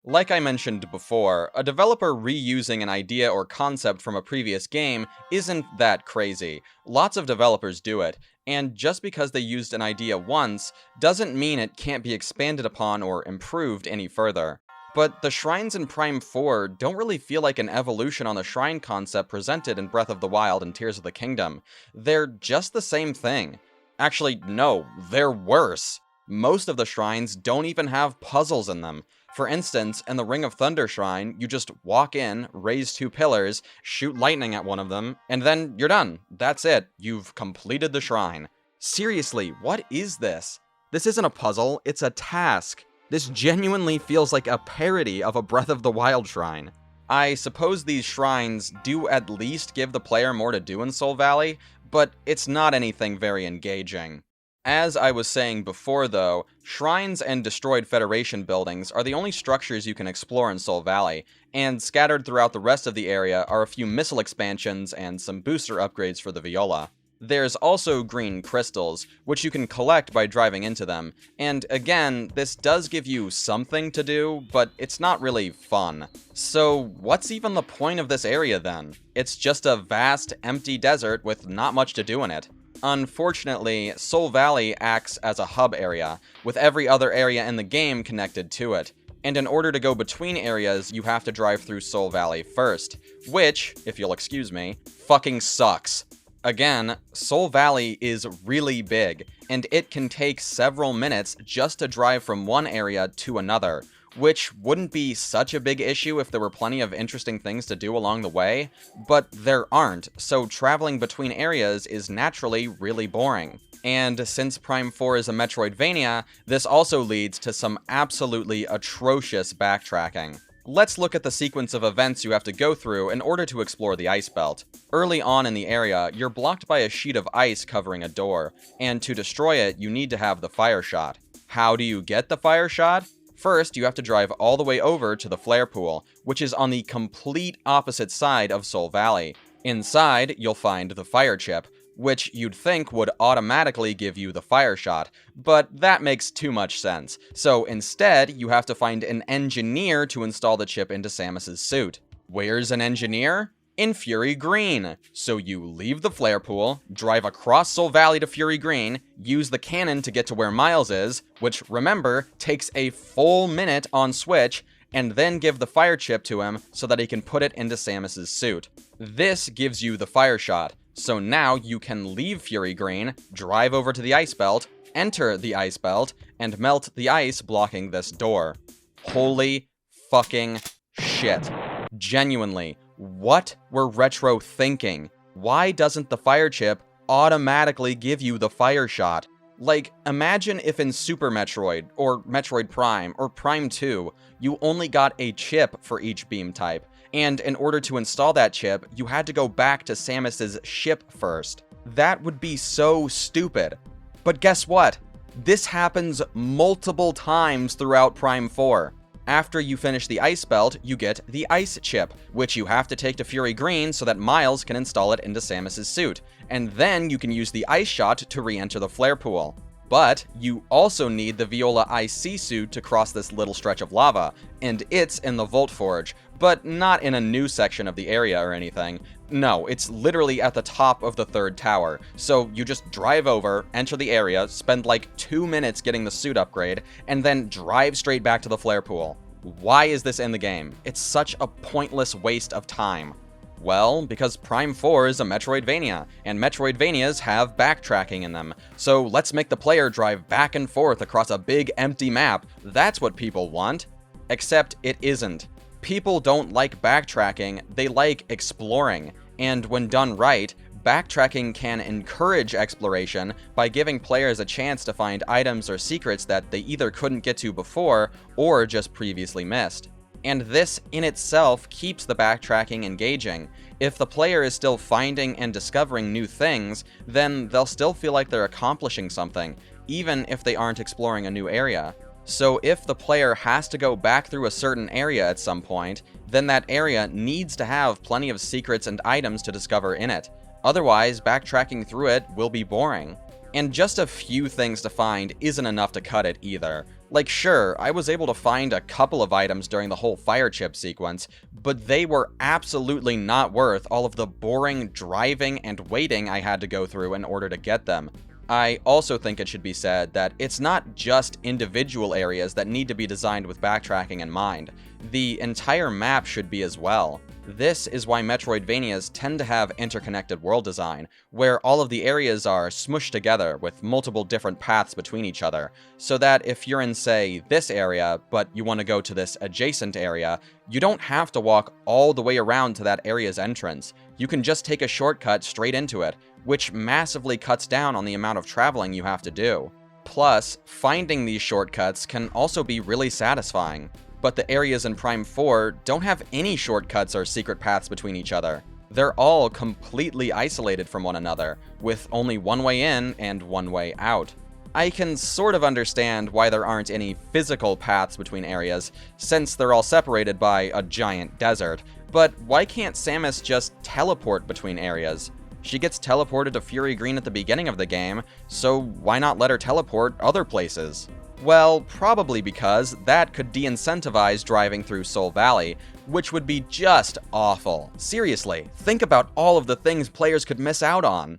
Speaker 1: Like I mentioned before, a developer reusing an idea or concept from a previous game isn't that crazy. Lots of developers do it, and just because they used an idea once, doesn't mean it can't be expanded upon or improved any further. But the shrines in Prime 4 don't really feel like an evolution on the shrine concept presented in Breath of the Wild and Tears of the Kingdom. They're just the same thing. Actually, no, they're worse. Most of the shrines don't even have puzzles in them. For instance, in the Ring of Thunder shrine, you just walk in, raise 2 pillars, shoot lightning at one of them, and then you're done. That's it. You've completed the shrine. Seriously, what is this? This isn't a puzzle, it's a task. This genuinely feels like a parody of a Breath of the Wild shrine. I suppose these shrines do at least give the player more to do in Soul Valley, but it's not anything very engaging. As I was saying before though, shrines and destroyed Federation buildings are the only structures you can explore in Soul Valley, and scattered throughout the rest of the area are a few missile expansions and some booster upgrades for the Viola. There's also green crystals, which you can collect by driving into them, and again, this does give you something to do, but it's not really fun. So what's even the point of this area then? It's just a vast, empty desert with not much to do in it. Unfortunately, Soul Valley acts as a hub area, with every other area in the game connected to it, and in order to go between areas, you have to drive through Soul Valley first, which, if you'll excuse me, fucking sucks. Again, Soul Valley is really big, and it can take several minutes just to drive from one area to another, which wouldn't be such a big issue if there were plenty of interesting things to do along the way, but there aren't, so traveling between areas is naturally really boring. And since Prime 4 is a Metroidvania, this also leads to some absolutely atrocious backtracking. Let's look at the sequence of events you have to go through in order to explore the ice belt. Early on in the area, you're blocked by a sheet of ice covering a door, and to destroy it, you need to have the fire shot. How do you get the fire shot? First, you have to drive all the way over to the flare pool, which is on the complete opposite side of Sol Valley. Inside, you'll find the fire chip, which you'd think would automatically give you the fire shot, but that makes too much sense. So instead, you have to find an engineer to install the chip into Samus's suit. Where's an engineer? In Fury Green. So you leave the flare pool, drive across Sol Valley to Fury Green, use the cannon to get to where Miles is, which, remember, takes a full minute on Switch, and then give the fire chip to him so that he can put it into Samus's suit. This gives you the fire shot. So now you can leave Fury Green, drive over to the ice belt, enter the ice belt, and melt the ice blocking this door. Holy fucking shit. Genuinely, what were Retro thinking? Why doesn't the fire chip automatically give you the fire shot? Like, imagine if in Super Metroid, or Metroid Prime, or Prime 2, you only got a chip for each beam type, and in order to install that chip, you had to go back to Samus's ship first. That would be so stupid. But guess what? This happens multiple times throughout Prime 4. After you finish the ice belt, you get the ice chip, which you have to take to Fury Green so that Miles can install it into Samus's suit, and then you can use the ice shot to re-enter the flare pool. But you also need the Viola IC suit to cross this little stretch of lava, and it's in the Volt Forge, but not in a new section of the area or anything. No, it's literally at the top of the third tower, so you just drive over, enter the area, spend like 2 minutes getting the suit upgrade, and then drive straight back to the flare pool. Why is this in the game? It's such a pointless waste of time. Well, because Prime 4 is a Metroidvania, and Metroidvanias have backtracking in them, so let's make the player drive back and forth across a big empty map. That's what people want. Except it isn't. People don't like backtracking, they like exploring, and when done right, backtracking can encourage exploration by giving players a chance to find items or secrets that they either couldn't get to before or just previously missed. And this in itself keeps the backtracking engaging. If the player is still finding and discovering new things, then they'll still feel like they're accomplishing something, even if they aren't exploring a new area. So if the player has to go back through a certain area at some point, then that area needs to have plenty of secrets and items to discover in it. Otherwise, backtracking through it will be boring. And just a few things to find isn't enough to cut it either. Like, sure, I was able to find a couple of items during the whole fire chip sequence, but they were absolutely not worth all of the boring driving and waiting I had to go through in order to get them. I also think it should be said that it's not just individual areas that need to be designed with backtracking in mind. The entire map should be as well. This is why Metroidvanias tend to have interconnected world design, where all of the areas are smushed together with multiple different paths between each other, so that if you're in, say, this area, but you want to go to this adjacent area, you don't have to walk all the way around to that area's entrance. You can just take a shortcut straight into it, which massively cuts down on the amount of traveling you have to do. Plus, finding these shortcuts can also be really satisfying. But the areas in Prime 4 don't have any shortcuts or secret paths between each other. They're all completely isolated from one another, with only one way in and one way out. I can sort of understand why there aren't any physical paths between areas, since they're all separated by a giant desert, but why can't Samus just teleport between areas? She gets teleported to Fury Green at the beginning of the game, so why not let her teleport other places? Well, probably because that could de-incentivize driving through Sol Valley, which would be just awful. Seriously, think about all of the things players could miss out on.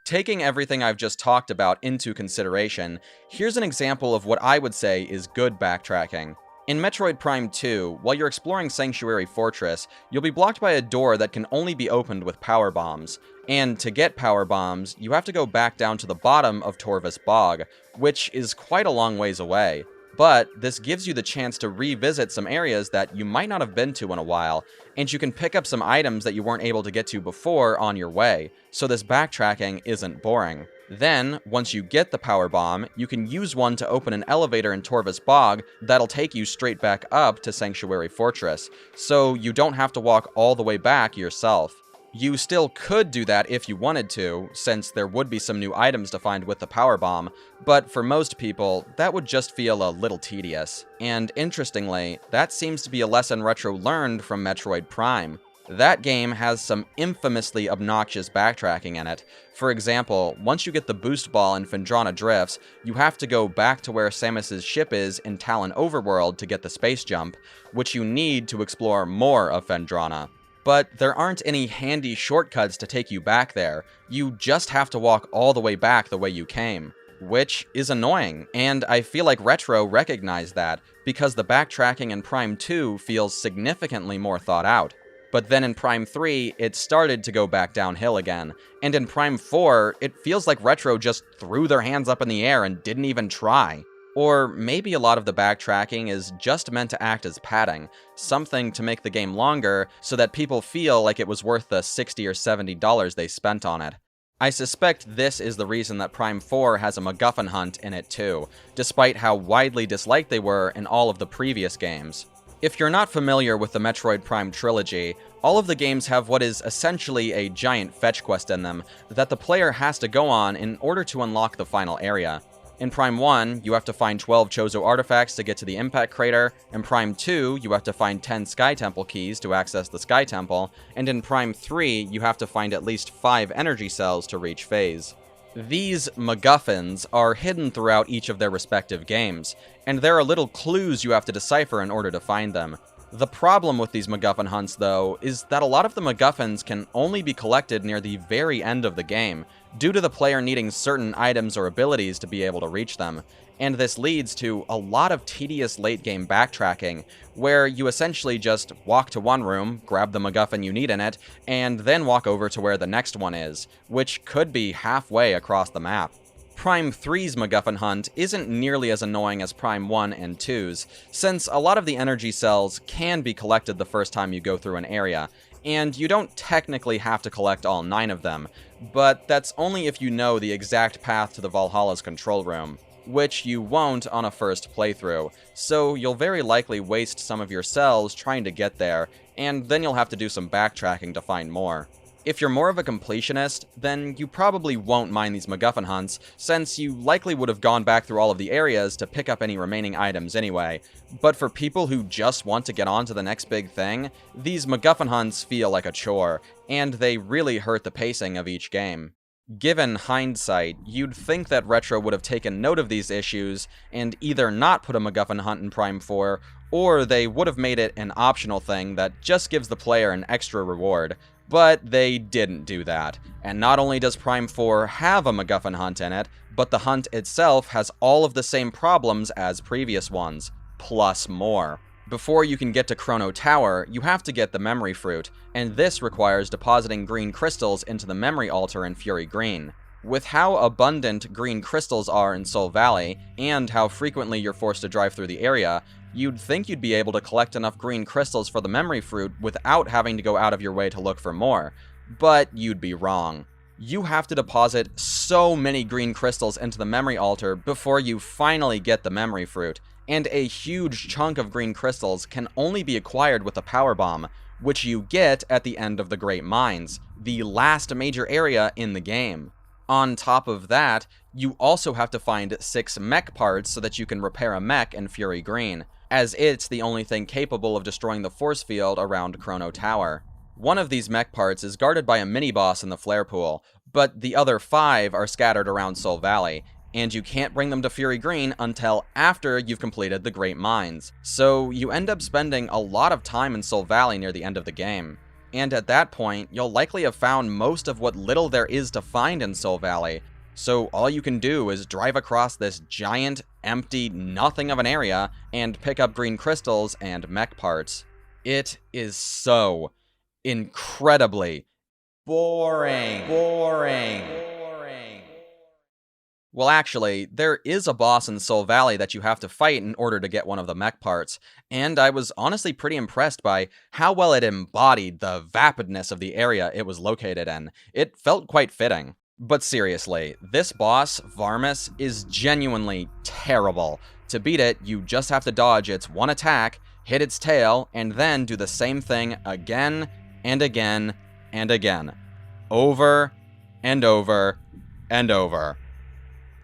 Speaker 1: Taking everything I've just talked about into consideration, here's an example of what I would say is good backtracking. In Metroid Prime 2, while you're exploring Sanctuary Fortress, you'll be blocked by a door that can only be opened with power bombs. And to get power bombs, you have to go back down to the bottom of Torvus Bog, which is quite a long ways away. But this gives you the chance to revisit some areas that you might not have been to in a while, and you can pick up some items that you weren't able to get to before on your way, so this backtracking isn't boring. Then, once you get the power bomb, you can use one to open an elevator in Torvus Bog that'll take you straight back up to Sanctuary Fortress, so you don't have to walk all the way back yourself. You still could do that if you wanted to, since there would be some new items to find with the power bomb, but for most people, that would just feel a little tedious. And interestingly, that seems to be a lesson Retro learned from Metroid Prime. That game has some infamously obnoxious backtracking in it. For example, once you get the boost ball in Phendrana Drifts, you have to go back to where Samus's ship is in Talon Overworld to get the space jump, which you need to explore more of Phendrana. But there aren't any handy shortcuts to take you back there. You just have to walk all the way back the way you came, which is annoying, and I feel like Retro recognized that, because the backtracking in Prime 2 feels significantly more thought out. But then in Prime 3, it started to go back downhill again, and in Prime 4, it feels like Retro just threw their hands up in the air and didn't even try. Or maybe a lot of the backtracking is just meant to act as padding, something to make the game longer so that people feel like it was worth the $60 or $70 they spent on it. I suspect this is the reason that Prime 4 has a MacGuffin hunt in it too, despite how widely disliked they were in all of the previous games. If you're not familiar with the Metroid Prime trilogy, all of the games have what is essentially a giant fetch quest in them that the player has to go on in order to unlock the final area. In Prime 1, you have to find 12 Chozo artifacts to get to the Impact Crater. In Prime 2, you have to find 10 Sky Temple keys to access the Sky Temple. And in Prime 3, you have to find at least 5 energy cells to reach Phase. These MacGuffins are hidden throughout each of their respective games, and there are little clues you have to decipher in order to find them. The problem with these MacGuffin hunts, though, is that a lot of the MacGuffins can only be collected near the very end of the game, due to the player needing certain items or abilities to be able to reach them. And this leads to a lot of tedious late-game backtracking, where you essentially just walk to one room, grab the MacGuffin you need in it, and then walk over to where the next one is, which could be halfway across the map. Prime 3's MacGuffin hunt isn't nearly as annoying as Prime 1 and 2's, since a lot of the energy cells can be collected the first time you go through an area, and you don't technically have to collect all 9 of them, but that's only if you know the exact path to the Valhalla's control room, which you won't on a first playthrough, so you'll very likely waste some of your cells trying to get there, and then you'll have to do some backtracking to find more. If you're more of a completionist, then you probably won't mind these MacGuffin hunts, since you likely would have gone back through all of the areas to pick up any remaining items anyway. But for people who just want to get on to the next big thing, these MacGuffin hunts feel like a chore, and they really hurt the pacing of each game. Given hindsight, you'd think that Retro would have taken note of these issues and either not put a MacGuffin hunt in Prime 4, or they would have made it an optional thing that just gives the player an extra reward. But they didn't do that, and not only does Prime 4 have a MacGuffin hunt in it, but the hunt itself has all of the same problems as previous ones, plus more. Before you can get to Chrono Tower, you have to get the Memory Fruit, and this requires depositing green crystals into the Memory Altar in Fury Green. With how abundant green crystals are in Soul Valley, and how frequently you're forced to drive through the area, you'd think you'd be able to collect enough green crystals for the Memory Fruit without having to go out of your way to look for more. But you'd be wrong. You have to deposit so many green crystals into the Memory Altar before you finally get the Memory Fruit, and a huge chunk of green crystals can only be acquired with a Power Bomb, which you get at the end of the Great Mines, the last major area in the game. On top of that, you also have to find 6 mech parts so that you can repair a mech in Fury Green, as it's the only thing capable of destroying the force field around Chrono Tower. One of these mech parts is guarded by a mini-boss in the Flare Pool, but the other 5 are scattered around Soul Valley, and you can't bring them to Fury Green until after you've completed the Great Mines. So you end up spending a lot of time in Soul Valley near the end of the game. And at that point, you'll likely have found most of what little there is to find in Soul Valley, so all you can do is drive across this giant, empty nothing of an area and pick up green crystals and mech parts. It is so incredibly boring. Well, actually, there is a boss in Soul Valley that you have to fight in order to get one of the mech parts, and I was honestly pretty impressed by how well it embodied the vapidness of the area it was located in. It felt quite fitting. But seriously, this boss, Varmus, is genuinely terrible. To beat it, you just have to dodge its one attack, hit its tail, and then do the same thing again and again and again. Over and over and over.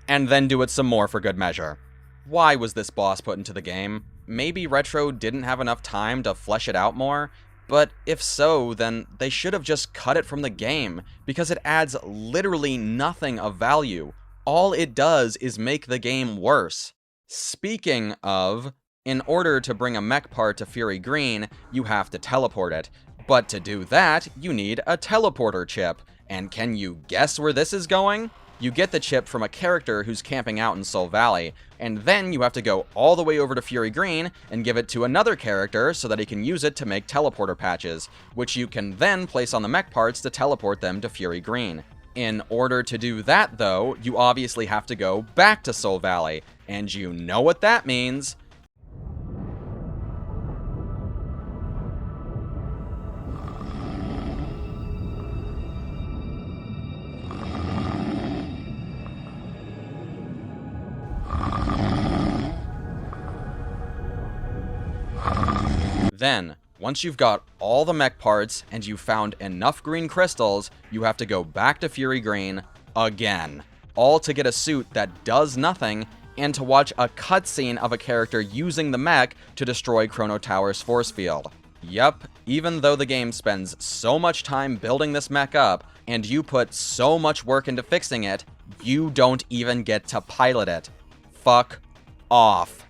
Speaker 1: And then do it some more for good measure. Why was this boss put into the game? Maybe Retro didn't have enough time to flesh it out more? But if so, then they should have just cut it from the game, because it adds literally nothing of value. All it does is make the game worse. Speaking of, in order to bring a mech part to Fury Green, you have to teleport it. But to do that, you need a teleporter chip. And can you guess where this is going? You get the chip from a character who's camping out in Soul Valley, and then you have to go all the way over to Fury Green and give it to another character so that he can use it to make teleporter patches, which you can then place on the mech parts to teleport them to Fury Green. In order to do that, though, you obviously have to go back to Soul Valley, and you know what that means. Then, once you've got all the mech parts and you've found enough green crystals, you have to go back to Fury Green again. All to get a suit that does nothing and to watch a cutscene of a character using the mech to destroy Chrono Tower's force field. Yup, even though the game spends so much time building this mech up and you put so much work into fixing it, you don't even get to pilot it. Fuck off.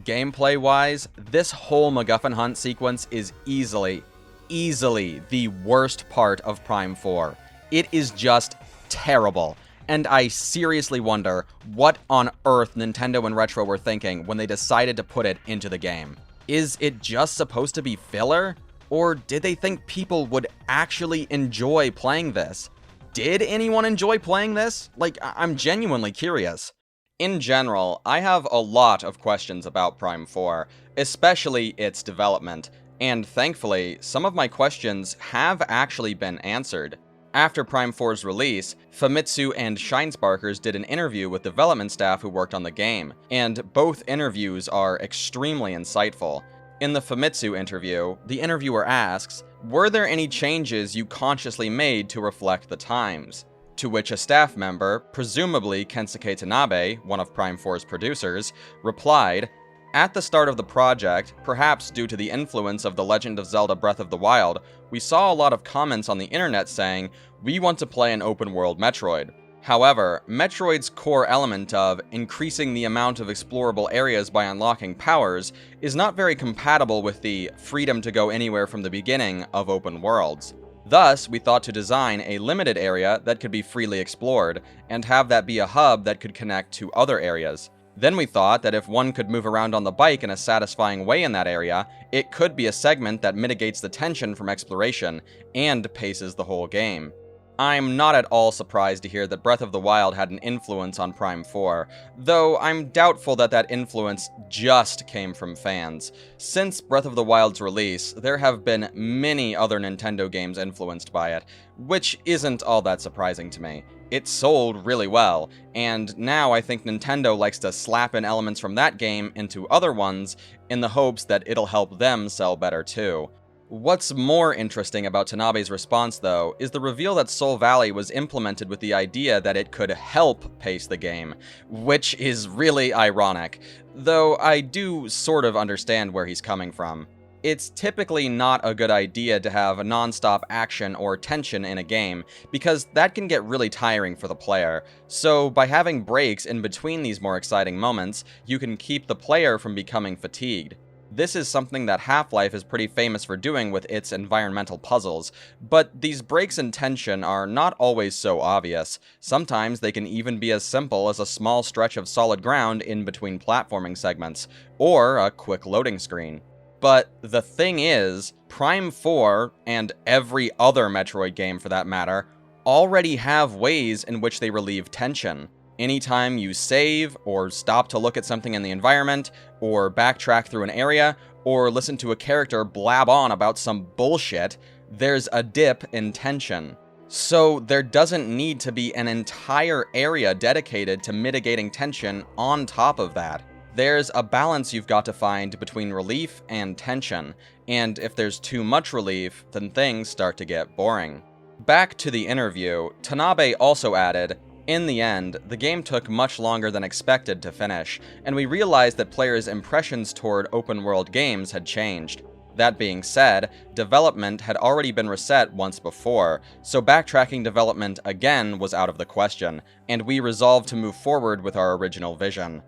Speaker 1: Gameplay-wise, this whole MacGuffin hunt sequence is easily the worst part of Prime 4. It is just terrible, and I seriously wonder what on earth Nintendo and Retro were thinking when they decided to put it into the game. Is it just supposed to be filler? Or did they think people would actually enjoy playing this? Did anyone enjoy playing this? Like, I'm genuinely curious. In general, I have a lot of questions about Prime 4, especially its development, and thankfully, some of my questions have actually been answered. After Prime 4's release, Famitsu and Shinesparkers did an interview with development staff who worked on the game, and both interviews are extremely insightful. In the Famitsu interview, the interviewer asks, "Were there any changes you consciously made to reflect the times?" To which a staff member, presumably Kensuke Tanabe, one of Prime 4's producers, replied, "At the start of the project, perhaps due to the influence of The Legend of Zelda Breath of the Wild, we saw a lot of comments on the internet saying, 'We want to play an open-world Metroid.' However, Metroid's core element of increasing the amount of explorable areas by unlocking powers is not very compatible with the freedom to go anywhere from the beginning of open worlds. Thus, we thought to design a limited area that could be freely explored, and have that be a hub that could connect to other areas. Then we thought that if one could move around on the bike in a satisfying way in that area, it could be a segment that mitigates the tension from exploration, and paces the whole game." I'm not at all surprised to hear that Breath of the Wild had an influence on Prime 4, though I'm doubtful that that influence just came from fans. Since Breath of the Wild's release, there have been many other Nintendo games influenced by it, which isn't all that surprising to me. It sold really well, and now I think Nintendo likes to slap in elements from that game into other ones in the hopes that it'll help them sell better too. What's more interesting about Tanabe's response, though, is the reveal that Soul Valley was implemented with the idea that it could help pace the game, which is really ironic, though I do sort of understand where he's coming from. It's typically not a good idea to have a non-stop action or tension in a game, because that can get really tiring for the player, so by having breaks in between these more exciting moments, you can keep the player from becoming fatigued. This is something that Half-Life is pretty famous for doing with its environmental puzzles, but these breaks in tension are not always so obvious. Sometimes they can even be as simple as a small stretch of solid ground in between platforming segments, or a quick loading screen. But the thing is, Prime 4, and every other Metroid game for that matter, already have ways in which they relieve tension. Anytime you save, or stop to look at something in the environment, or backtrack through an area, or listen to a character blab on about some bullshit, there's a dip in tension. So there doesn't need to be an entire area dedicated to mitigating tension on top of that. There's a balance you've got to find between relief and tension, and if there's too much relief, then things start to get boring. Back to the interview, Tanabe also added, "In the end, the game took much longer than expected to finish, and we realized that players' impressions toward open-world games had changed. That being said, development had already been reset once before, so backtracking development again was out of the question, and we resolved to move forward with our original vision."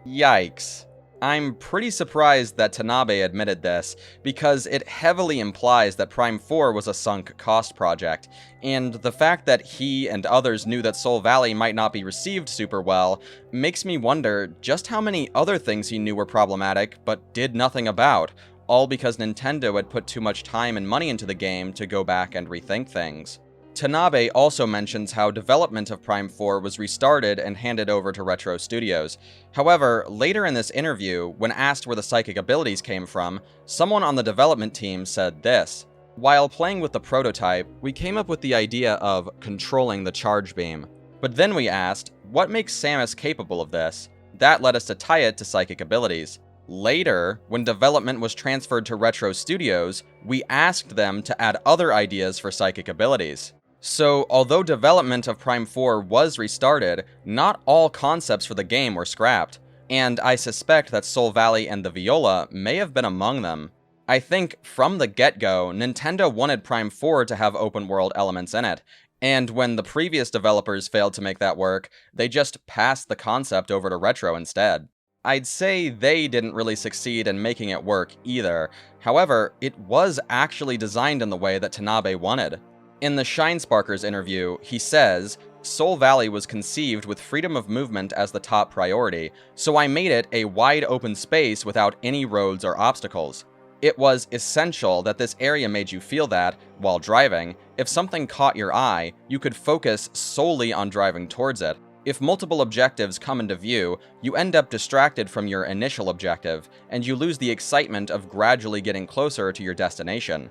Speaker 1: Yikes. I'm pretty surprised that Tanabe admitted this, because it heavily implies that Prime 4 was a sunk cost project, and the fact that he and others knew that Soul Valley might not be received super well makes me wonder just how many other things he knew were problematic but did nothing about, all because Nintendo had put too much time and money into the game to go back and rethink things. Tanabe also mentions how development of Prime 4 was restarted and handed over to Retro Studios. However, later in this interview, when asked where the psychic abilities came from, someone on the development team said this: "While playing with the prototype, we came up with the idea of controlling the charge beam. But then we asked, what makes Samus capable of this? That led us to tie it to psychic abilities. Later, when development was transferred to Retro Studios, we asked them to add other ideas for psychic abilities." So, although development of Prime 4 was restarted, not all concepts for the game were scrapped, and I suspect that Soul Valley and the Viola may have been among them. I think, from the get-go, Nintendo wanted Prime 4 to have open-world elements in it, and when the previous developers failed to make that work, they just passed the concept over to Retro instead. I'd say they didn't really succeed in making it work either. However, it was actually designed in the way that Tanabe wanted. In the Shinesparkers interview, he says, "Soul Valley was conceived with freedom of movement as the top priority, so I made it a wide open space without any roads or obstacles. It was essential that this area made you feel that, while driving, if something caught your eye, you could focus solely on driving towards it. If multiple objectives come into view, you end up distracted from your initial objective, and you lose the excitement of gradually getting closer to your destination.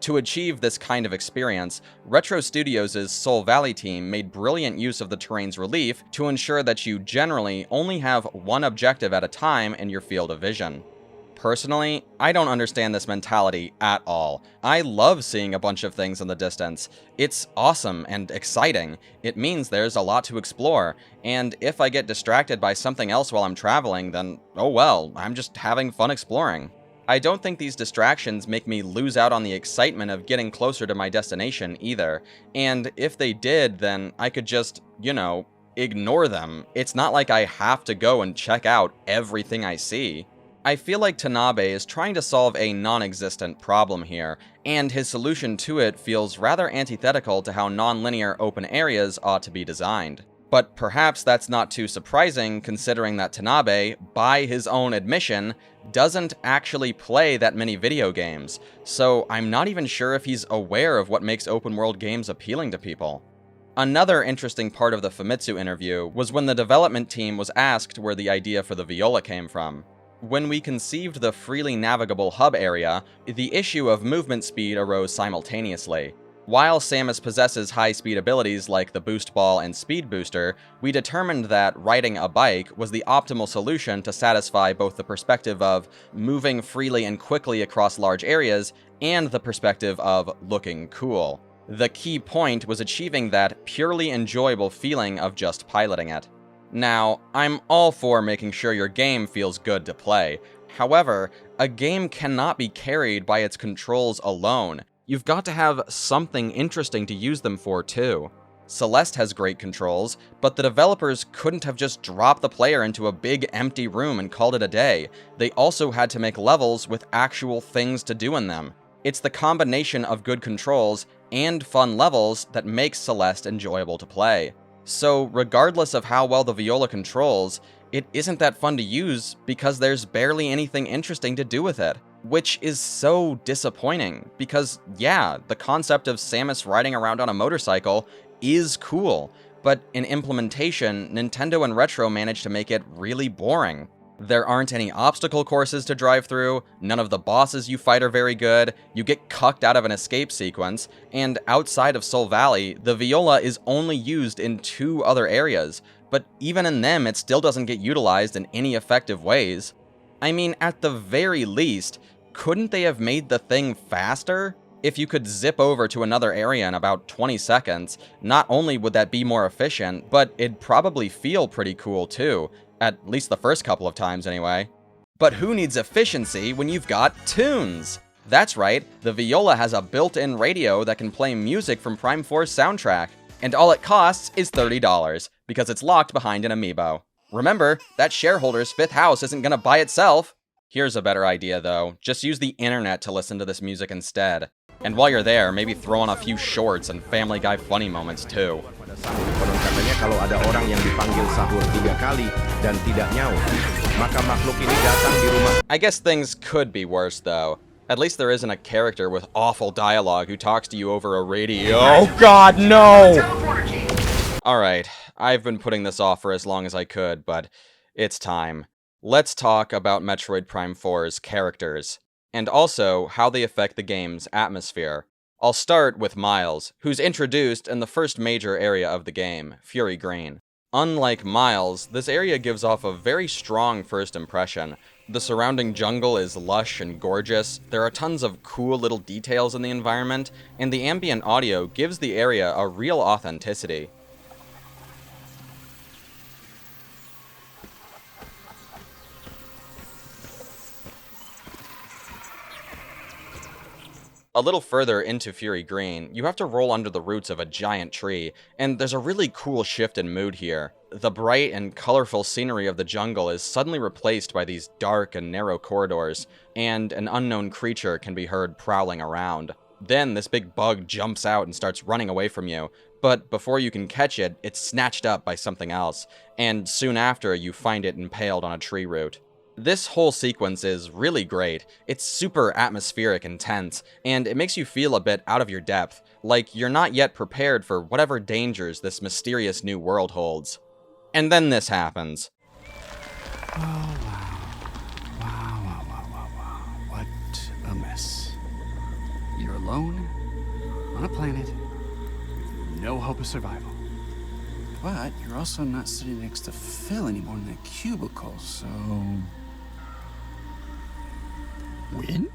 Speaker 1: To achieve this kind of experience, Retro Studios' Soul Valley team made brilliant use of the terrain's relief to ensure that you generally only have one objective at a time in your field of vision." Personally, I don't understand this mentality at all. I love seeing a bunch of things in the distance. It's awesome and exciting. It means there's a lot to explore, and if I get distracted by something else while I'm traveling, then oh well, I'm just having fun exploring. I don't think these distractions make me lose out on the excitement of getting closer to my destination either, and if they did, then I could just, ignore them. It's not like I have to go and check out everything I see. I feel like Tanabe is trying to solve a non-existent problem here, and his solution to it feels rather antithetical to how non-linear open areas ought to be designed. But perhaps that's not too surprising, considering that Tanabe, by his own admission, doesn't actually play that many video games, so I'm not even sure if he's aware of what makes open-world games appealing to people. Another interesting part of the Famitsu interview was when the development team was asked where the idea for the Viola came from. When we conceived the freely navigable hub area, the issue of movement speed arose simultaneously. While Samus possesses high-speed abilities like the Boost Ball and Speed Booster, we determined that riding a bike was the optimal solution to satisfy both the perspective of moving freely and quickly across large areas and the perspective of looking cool. The key point was achieving that purely enjoyable feeling of just piloting it. Now, I'm all for making sure your game feels good to play. However, a game cannot be carried by its controls alone. You've got to have something interesting to use them for, too. Celeste has great controls, but the developers couldn't have just dropped the player into a big empty room and called it a day. They also had to make levels with actual things to do in them. It's the combination of good controls and fun levels that makes Celeste enjoyable to play. So, regardless of how well the Viola controls, it isn't that fun to use because there's barely anything interesting to do with it. Which is so disappointing, because yeah, the concept of Samus riding around on a motorcycle is cool, but in implementation, Nintendo and Retro managed to make it really boring. There aren't any obstacle courses to drive through, none of the bosses you fight are very good, you get cucked out of an escape sequence, and outside of Soul Valley, the Viola is only used in 2 other areas, but even in them it still doesn't get utilized in any effective ways. I mean, at the very least, couldn't they have made the thing faster? If you could zip over to another area in about 20 seconds, not only would that be more efficient, but it'd probably feel pretty cool too. At least the first couple of times anyway. But who needs efficiency when you've got tunes? That's right, the Viola has a built-in radio that can play music from Prime 4's soundtrack. And all it costs is $30, because it's locked behind an amiibo. Remember, that shareholder's 5th house isn't gonna buy itself. Here's a better idea though, just use the internet to listen to this music instead. And while you're there, maybe throw on a few shorts and Family Guy funny moments too. I guess things could be worse though. At least there isn't a character with awful dialogue who talks to you over a radio. Oh god, no! Alright, I've been putting this off for as long as I could, but it's time. Let's talk about Metroid Prime 4's characters, and also how they affect the game's atmosphere. I'll start with Miles, who's introduced in the first major area of the game, Fury Green. Unlike Miles, this area gives off a very strong first impression. The surrounding jungle is lush and gorgeous, there are tons of cool little details in the environment, and the ambient audio gives the area a real authenticity. A little further into Fury Green, you have to roll under the roots of a giant tree, and there's a really cool shift in mood here. The bright and colorful scenery of the jungle is suddenly replaced by these dark and narrow corridors, and an unknown creature can be heard prowling around. Then this big bug jumps out and starts running away from you, but before you can catch it, it's snatched up by something else, and soon after you find it impaled on a tree root. This whole sequence is really great. It's super atmospheric and tense, and it makes you feel a bit out of your depth, like you're not yet prepared for whatever dangers this mysterious new world holds. And then this happens.
Speaker 2: Oh, wow. Wow. What a mess. You're alone, on a planet, with no hope of survival. But you're also not sitting next to Phil anymore in that cubicle, so... win?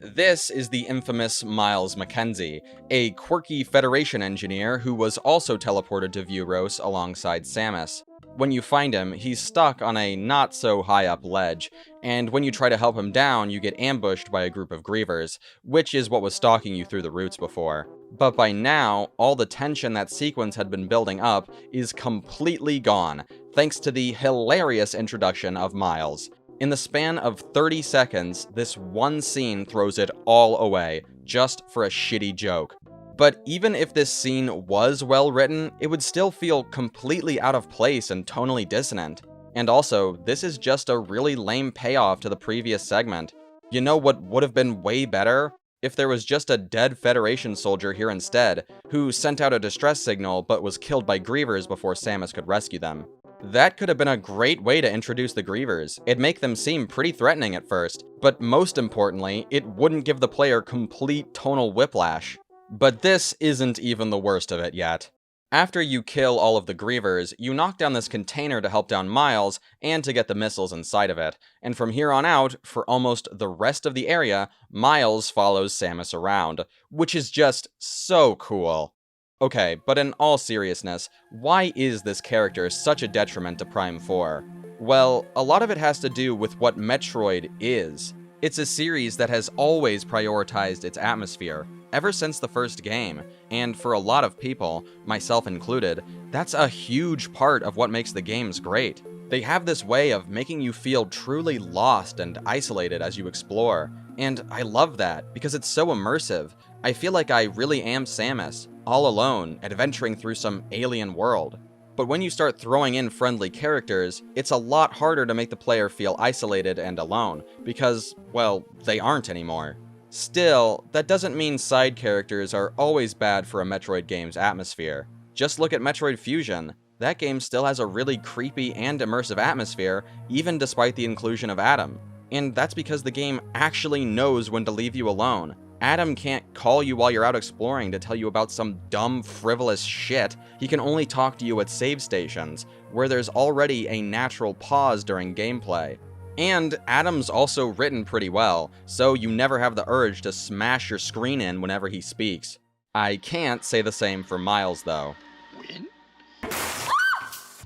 Speaker 1: This is the infamous Miles Mackenzie, a quirky Federation engineer who was also teleported to Vuros alongside Samus. When you find him, he's stuck on a not-so-high-up ledge, and when you try to help him down, you get ambushed by a group of grievers, which is what was stalking you through the roots before. But by now, all the tension that sequence had been building up is completely gone, thanks to the hilarious introduction of Miles. In the span of 30 seconds, this one scene throws it all away, just for a shitty joke. But even if this scene was well written, it would still feel completely out of place and tonally dissonant. And also, this is just a really lame payoff to the previous segment. You know what would have been way better? If there was just a dead Federation soldier here instead, who sent out a distress signal but was killed by grievers before Samus could rescue them. That could have been a great way to introduce the grievers. It'd make them seem pretty threatening at first, but most importantly, it wouldn't give the player complete tonal whiplash. But this isn't even the worst of it yet. After you kill all of the grievers, you knock down this container to help down Miles and to get the missiles inside of it, and from here on out, for almost the rest of the area, Miles follows Samus around, which is just so cool. Okay, but in all seriousness, why is this character such a detriment to Prime 4? Well, a lot of it has to do with what Metroid is. It's a series that has always prioritized its atmosphere, ever since the first game, and for a lot of people, myself included, that's a huge part of what makes the games great. They have this way of making you feel truly lost and isolated as you explore, and I love that because it's so immersive. I feel like I really am Samus, all alone, adventuring through some alien world. But when you start throwing in friendly characters, it's a lot harder to make the player feel isolated and alone, because, well, they aren't anymore. Still, that doesn't mean side characters are always bad for a Metroid game's atmosphere. Just look at Metroid Fusion. That game still has a really creepy and immersive atmosphere, even despite the inclusion of Adam. And that's because the game actually knows when to leave you alone. Adam can't call you while you're out exploring to tell you about some dumb, frivolous shit. He can only talk to you at save stations, where there's already a natural pause during gameplay. And Adam's also written pretty well, so you never have the urge to smash your screen in whenever he speaks. I can't say the same for Miles, though.
Speaker 2: Win?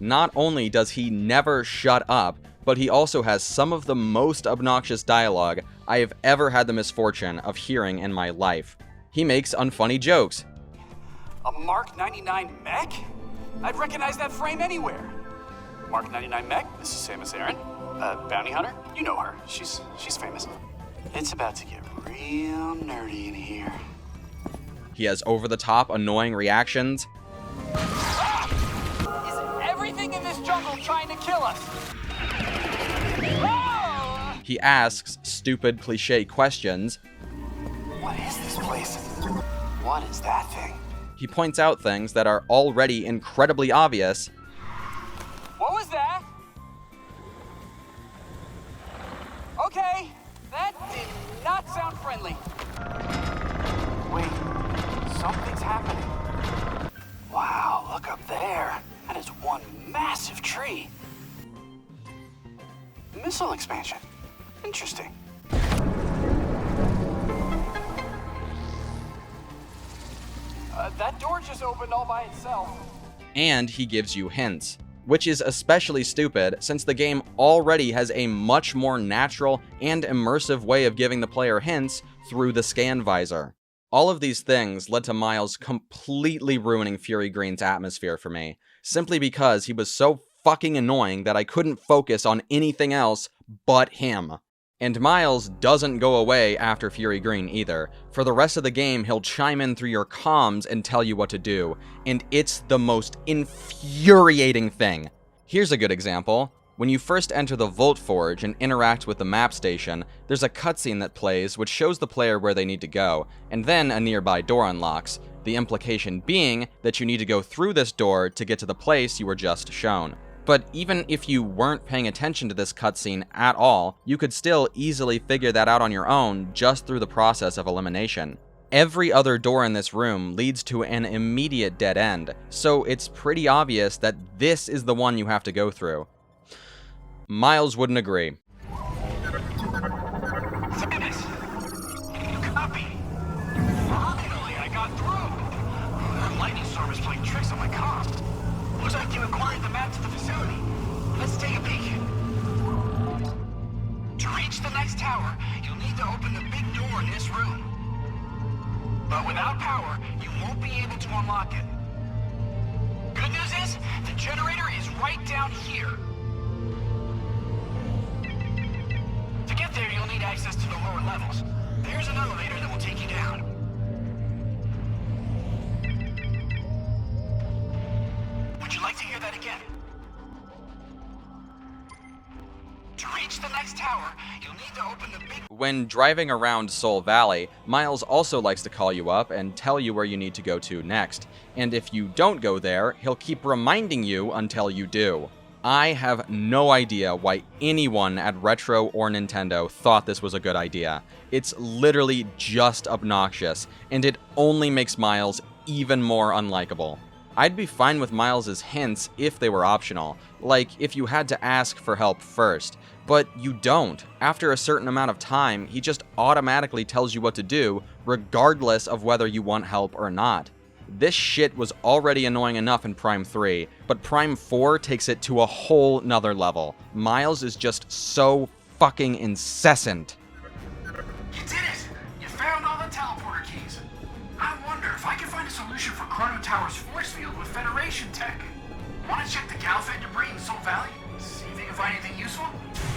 Speaker 1: Not only does he never shut up, but he also has some of the most obnoxious dialogue I have ever had the misfortune of hearing in my life. He makes unfunny jokes.
Speaker 2: A Mark 99 mech? I'd recognize that frame anywhere. Mark 99 mech, this is Samus Aran. Bounty hunter? You know her. She's famous. It's about to get real nerdy in here.
Speaker 1: He has over-the-top, annoying reactions.
Speaker 2: Is everything in this jungle trying to kill us?
Speaker 1: He asks stupid, cliche questions.
Speaker 2: What is this place? What is that thing?
Speaker 1: He points out things that are already incredibly obvious.
Speaker 2: What was that? Okay, that did not sound friendly. Wait, something's happening. Wow, look up there. That is one massive tree. Missile expansion. Interesting. That door just opened all by itself.
Speaker 1: And he gives you hints, which is especially stupid since the game already has a much more natural and immersive way of giving the player hints through the scan visor. All of these things led to Miles completely ruining Fury Green's atmosphere for me, simply because he was so fucking annoying that I couldn't focus on anything else but him. And Miles doesn't go away after Fury Green either. For the rest of the game, he'll chime in through your comms and tell you what to do, and it's the most infuriating thing. Here's a good example. When you first enter the Volt Forge and interact with the map station, there's a cutscene that plays which shows the player where they need to go, and then a nearby door unlocks, the implication being that you need to go through this door to get to the place you were just shown. But even if you weren't paying attention to this cutscene at all, you could still easily figure that out on your own just through the process of elimination. Every other door in this room leads to an immediate dead end, so it's pretty obvious that this is the one you have to go through. Miles wouldn't agree.
Speaker 2: Samus! Copy! Finally, I got through! That lightning storm is playing tricks on my comm. Looks like you acquired the map to the facility. Let's take a peek. To reach the next tower, you'll need to open the big door in this room. But without power, you won't be able to unlock it. Good news is, the generator is right down here. To get there, you'll need access to the lower levels. There's an elevator that will take you down. Would you like to hear that again? To reach the next tower, you'll need to open the big...
Speaker 1: When driving around Soul Valley, Miles also likes to call you up and tell you where you need to go to next. And if you don't go there, he'll keep reminding you until you do. I have no idea why anyone at Retro or Nintendo thought this was a good idea. It's literally just obnoxious, and it only makes Miles even more unlikable. I'd be fine with Miles's hints if they were optional, like if you had to ask for help first, but you don't. After a certain amount of time, he just automatically tells you what to do, regardless of whether you want help or not. This shit was already annoying enough in Prime 3, but Prime 4 takes it to a whole nother level. Miles is just so fucking incessant.
Speaker 3: Chrono Tower's force field with Federation tech. Want to check the Galfed debris in Soul Valley? See if you can find anything useful?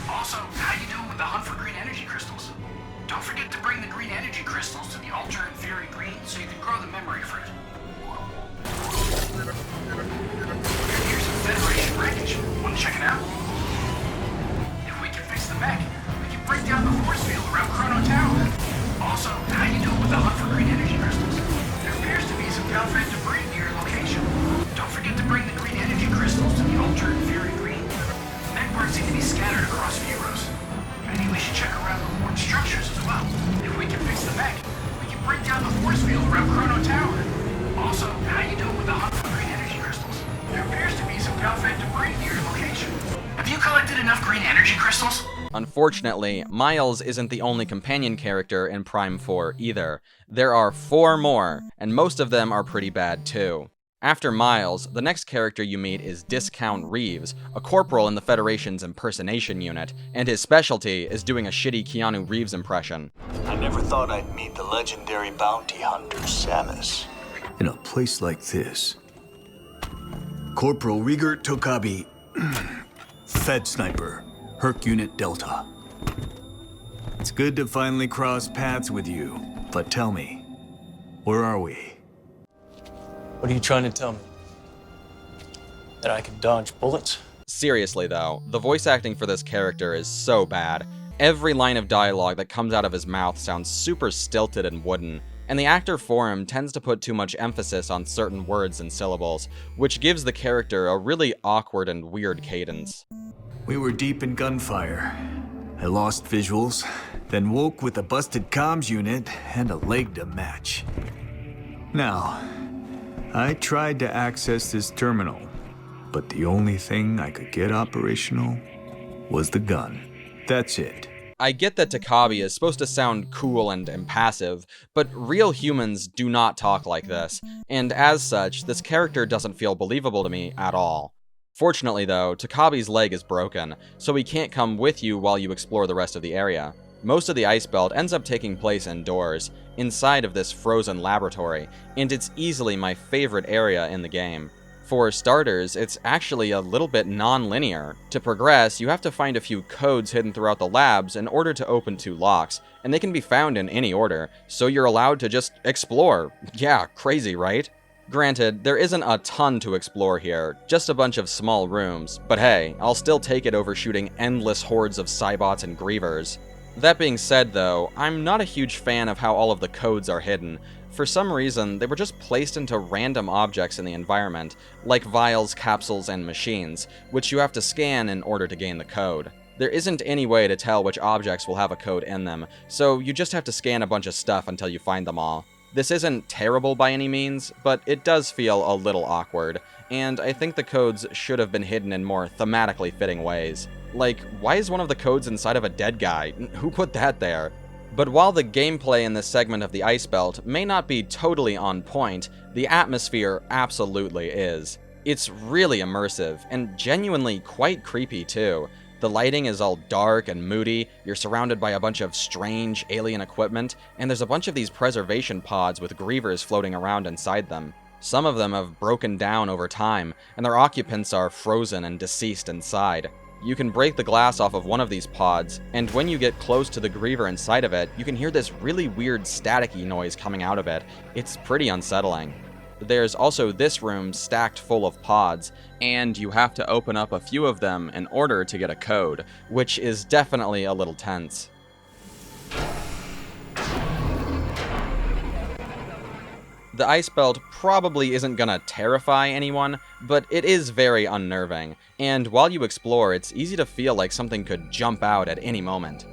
Speaker 3: Also, how you doing with the hunt for green energy crystals? Don't forget to bring the green energy crystals to the altar in Fury Green so you can grow the memory fruit. Here's some Federation wreckage. Want to check it out? If we can fix the mech, we can break down the force field around Chrono Tower. Also, how you doing with the hunt for green energy crystals? There appears to be some Galfed debris near your location. Don't forget to bring the green energy crystals to the altar in Fury Green. Mech parts seem to be scattered across Furos. Maybe we should check around the worn structures as well. If we can fix the mech, we can break down the force field around Chrono Tower. Also, how you doing with the hunt for green energy crystals? There appears to be some Galfed debris near your location. Have you collected enough green energy crystals?
Speaker 1: Unfortunately, Miles isn't the only companion character in Prime 4 either. There are 4 more, and most of them are pretty bad too. After Miles, the next character you meet is Discount Reeves, a corporal in the Federation's impersonation unit, and his specialty is doing a shitty Keanu Reeves impression.
Speaker 4: I never thought I'd meet the legendary bounty hunter, Samus.
Speaker 5: In a place like this. Corporal Rieger Tokabi, Fed Sniper, Herc Unit Delta. It's good to finally cross paths with you, but tell me, where are we?
Speaker 6: What are you trying to tell me? That I can dodge bullets?
Speaker 1: Seriously though, the voice acting for this character is so bad. Every line of dialogue that comes out of his mouth sounds super stilted and wooden, and the actor for him tends to put too much emphasis on certain words and syllables, which gives the character a really awkward and weird cadence.
Speaker 5: We were deep in gunfire. I lost visuals, then woke with a busted comms unit and a leg to match. Now, I tried to access this terminal, but the only thing I could get operational was the gun. That's it.
Speaker 1: I get that Takabi is supposed to sound cool and impassive, but real humans do not talk like this, and as such, this character doesn't feel believable to me at all. Fortunately though, Takabi's leg is broken, so he can't come with you while you explore the rest of the area. Most of the ice belt ends up taking place indoors, inside of this frozen laboratory, and it's easily my favorite area in the game. For starters, it's actually a little bit non-linear. To progress, you have to find a few codes hidden throughout the labs in order to open 2 locks, and they can be found in any order, so you're allowed to just explore. Yeah, crazy, right? Granted, there isn't a ton to explore here, just a bunch of small rooms, but hey, I'll still take it over shooting endless hordes of Cybots and Grievers. That being said though, I'm not a huge fan of how all of the codes are hidden. For some reason, they were just placed into random objects in the environment, like vials, capsules, and machines, which you have to scan in order to gain the code. There isn't any way to tell which objects will have a code in them, so you just have to scan a bunch of stuff until you find them all. This isn't terrible by any means, but it does feel a little awkward, and I think the codes should have been hidden in more thematically fitting ways. Like, why is one of the codes inside of a dead guy? Who put that there? But while the gameplay in this segment of the Ice Belt may not be totally on point, the atmosphere absolutely is. It's really immersive, and genuinely quite creepy too. The lighting is all dark and moody, you're surrounded by a bunch of strange alien equipment, and there's a bunch of these preservation pods with grievers floating around inside them. Some of them have broken down over time, and their occupants are frozen and deceased inside. You can break the glass off of one of these pods, and when you get close to the griever inside of it, you can hear this really weird staticky noise coming out of it. It's pretty unsettling. There's also this room stacked full of pods, and you have to open up a few of them in order to get a code, which is definitely a little tense. The Ice Belt probably isn't gonna terrify anyone, but it is very unnerving, and while you explore, it's easy to feel like something could jump out at any moment.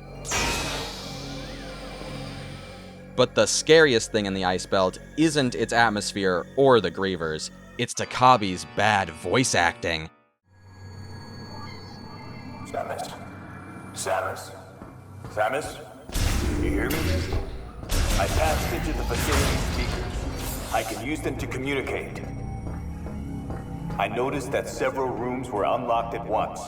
Speaker 1: But the scariest thing in the Ice Belt isn't its atmosphere or the grievers, it's Takabi's bad voice acting.
Speaker 4: Samus? Samus? Samus? You hear me? I passed into the facility speakers. I can use them to communicate. I noticed that several rooms were unlocked at once.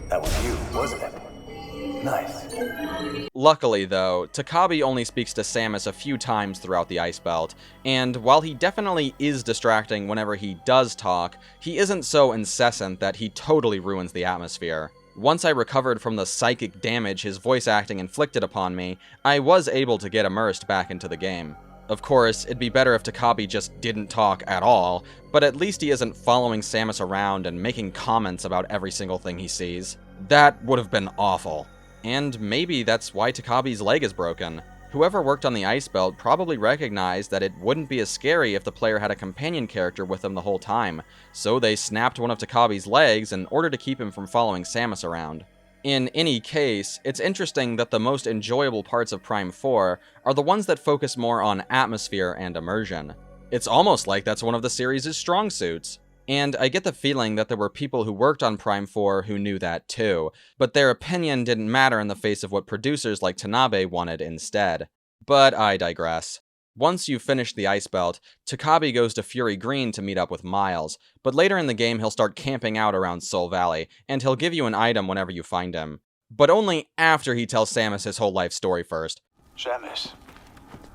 Speaker 4: That was you, wasn't it? Nice.
Speaker 1: Luckily, though, Takabe only speaks to Samus a few times throughout the Ice Belt, and while he definitely is distracting whenever he does talk, he isn't so incessant that he totally ruins the atmosphere. Once I recovered from the psychic damage his voice acting inflicted upon me, I was able to get immersed back into the game. Of course, it'd be better if Takabe just didn't talk at all, but at least he isn't following Samus around and making comments about every single thing he sees. That would have been awful. And maybe that's why Takabe's leg is broken. Whoever worked on the Ice Belt probably recognized that it wouldn't be as scary if the player had a companion character with them the whole time, so they snapped one of Takabe's legs in order to keep him from following Samus around. In any case, it's interesting that the most enjoyable parts of Prime 4 are the ones that focus more on atmosphere and immersion. It's almost like that's one of the series' strong suits. And I get the feeling that there were people who worked on Prime 4 who knew that too, but their opinion didn't matter in the face of what producers like Tanabe wanted instead. But I digress. Once you've finished the Ice Belt, Takabe goes to Fury Green to meet up with Miles, but later in the game he'll start camping out around Soul Valley, and he'll give you an item whenever you find him. But only after he tells Samus his whole life story first.
Speaker 4: Samus,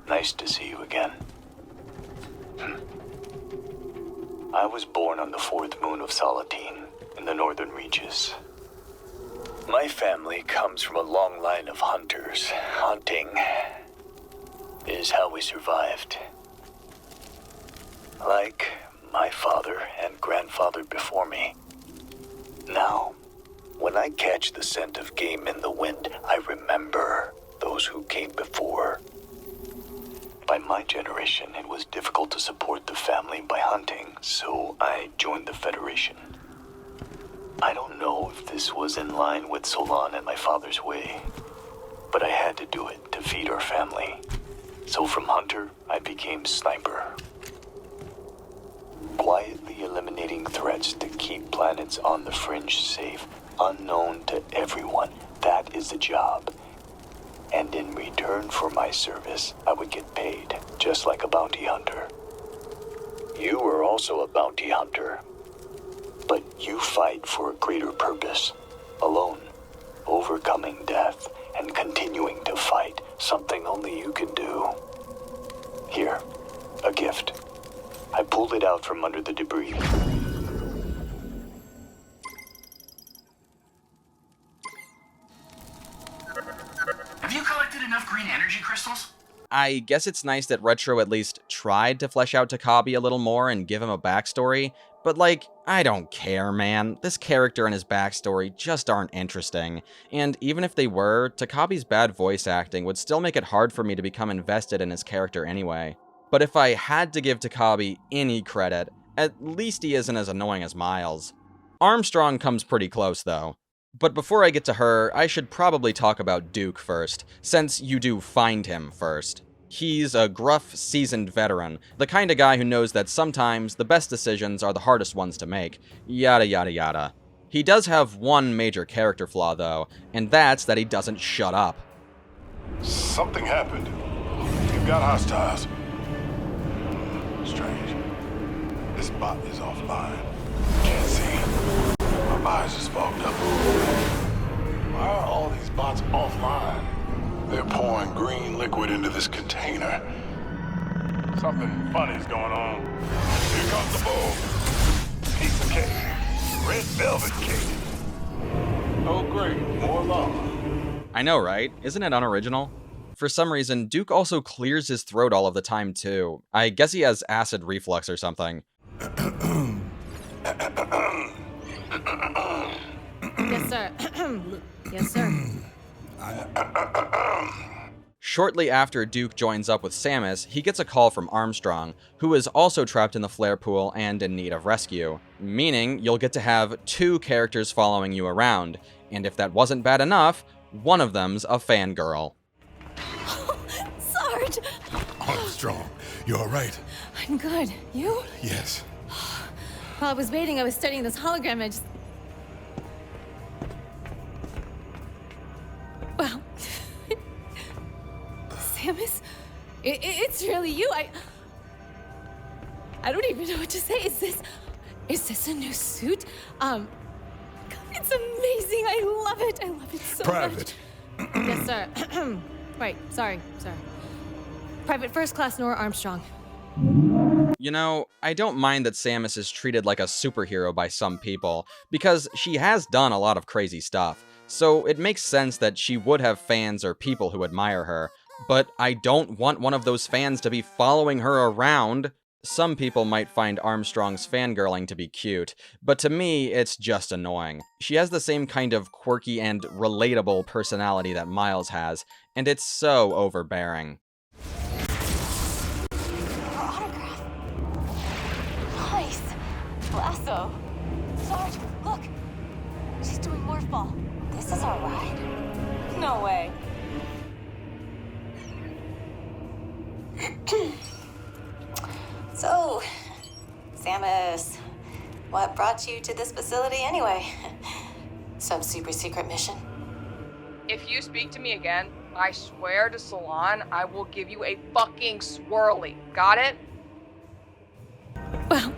Speaker 4: nice to see you again. I was born on the 4th moon of Solitude in the northern reaches. My family comes from a long line of hunters. Hunting is how we survived. Like my father and grandfather before me. Now, when I catch the scent of game in the wind, I remember those who came before. By my generation, it was difficult to support the family by hunting, so I joined the Federation. I don't know if this was in line with Sollan and my father's way, but I had to do it to feed our family. So from hunter, I became sniper. Quietly eliminating threats to keep planets on the fringe safe, unknown to everyone. That is the job. And in return for my service, I would get paid, just like a bounty hunter. You are also a bounty hunter, but you fight for a greater purpose, alone, overcoming death and continuing to fight, something only you can do. Here, a gift. I pulled it out from under the debris.
Speaker 3: Have you collected enough green energy crystals?
Speaker 1: I guess it's nice that Retro at least tried to flesh out Takabe a little more and give him a backstory, but like, I don't care, man. This character and his backstory just aren't interesting, and even if they were, Takabe's bad voice acting would still make it hard for me to become invested in his character anyway. But if I had to give Takabe any credit, at least he isn't as annoying as Miles. Armstrong comes pretty close, though. But before I get to her, I should probably talk about Duke first, since you do find him first. He's a gruff, seasoned veteran, the kind of guy who knows that sometimes the best decisions are the hardest ones to make, yada yada yada. He does have one major character flaw though, and that's that he doesn't shut up.
Speaker 7: Something happened. You've got hostiles. Strange. This bot is offline. Can't see. My eyes just fogged up. Why are all these bots offline? They're pouring green liquid into this container. Something funny's going on. Here comes the bowl. Piece of cake. Red velvet cake. Oh great, more lava.
Speaker 1: I know, right? Isn't it unoriginal? For some reason, Duke also clears his throat all of the time too. I guess he has acid reflux or something.
Speaker 8: Yes, sir. Yes, sir.
Speaker 1: Shortly after Duke joins up with Samus, he gets a call from Armstrong, who is also trapped in the flare pool and in need of rescue, meaning you'll get to have two characters following you around, and if that wasn't bad enough, one of them's a fangirl.
Speaker 8: Sarge!
Speaker 7: Armstrong, you all right?
Speaker 8: I'm good. You?
Speaker 7: Yes.
Speaker 8: While I was waiting, I was studying this hologram. I just... Well... Samus? It's really you. I don't even know what to say. Is this a new suit? God, it's amazing. I love it. I love it so much.
Speaker 7: Private,
Speaker 8: Yes, sir. Right, sorry. Private First Class Nora Armstrong.
Speaker 1: You know, I don't mind that Samus is treated like a superhero by some people, because she has done a lot of crazy stuff, so it makes sense that she would have fans or people who admire her, but I don't want one of those fans to be following her around. Some people might find Armstrong's fangirling to be cute, but to me, it's just annoying. She has the same kind of quirky and relatable personality that Miles has, and it's so overbearing.
Speaker 9: Autograph. Nice. Lasso. Sarge, look. She's doing Morphball. This is our ride? No way. So, Samus, what brought you to this facility anyway? Some super secret mission?
Speaker 10: If you speak to me again, I swear to Sollan, I will give you a fucking swirly. Got it?
Speaker 8: Well,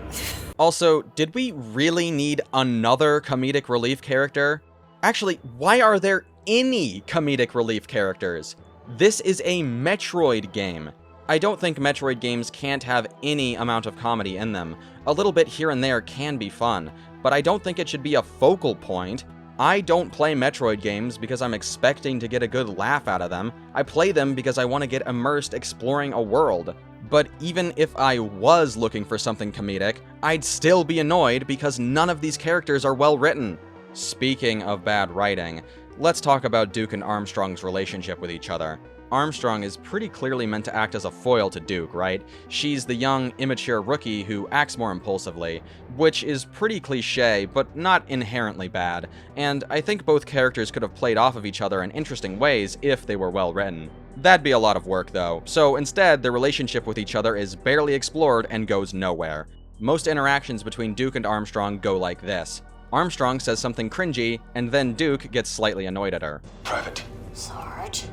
Speaker 1: Also, did we really need another comedic relief character? Actually, why are there any comedic relief characters? This is a Metroid game. I don't think Metroid games can't have any amount of comedy in them. A little bit here and there can be fun, but I don't think it should be a focal point. I don't play Metroid games because I'm expecting to get a good laugh out of them. I play them because I want to get immersed exploring a world. But even if I was looking for something comedic, I'd still be annoyed because none of these characters are well written. Speaking of bad writing, let's talk about Duke and Armstrong's relationship with each other. Armstrong is pretty clearly meant to act as a foil to Duke, right? She's the young, immature rookie who acts more impulsively, which is pretty cliche, but not inherently bad, and I think both characters could have played off of each other in interesting ways if they were well written. That'd be a lot of work, though, so instead, their relationship with each other is barely explored and goes nowhere. Most interactions between Duke and Armstrong go like this. Armstrong says something cringy, and then Duke gets slightly annoyed at her.
Speaker 7: Private.
Speaker 9: Sarge?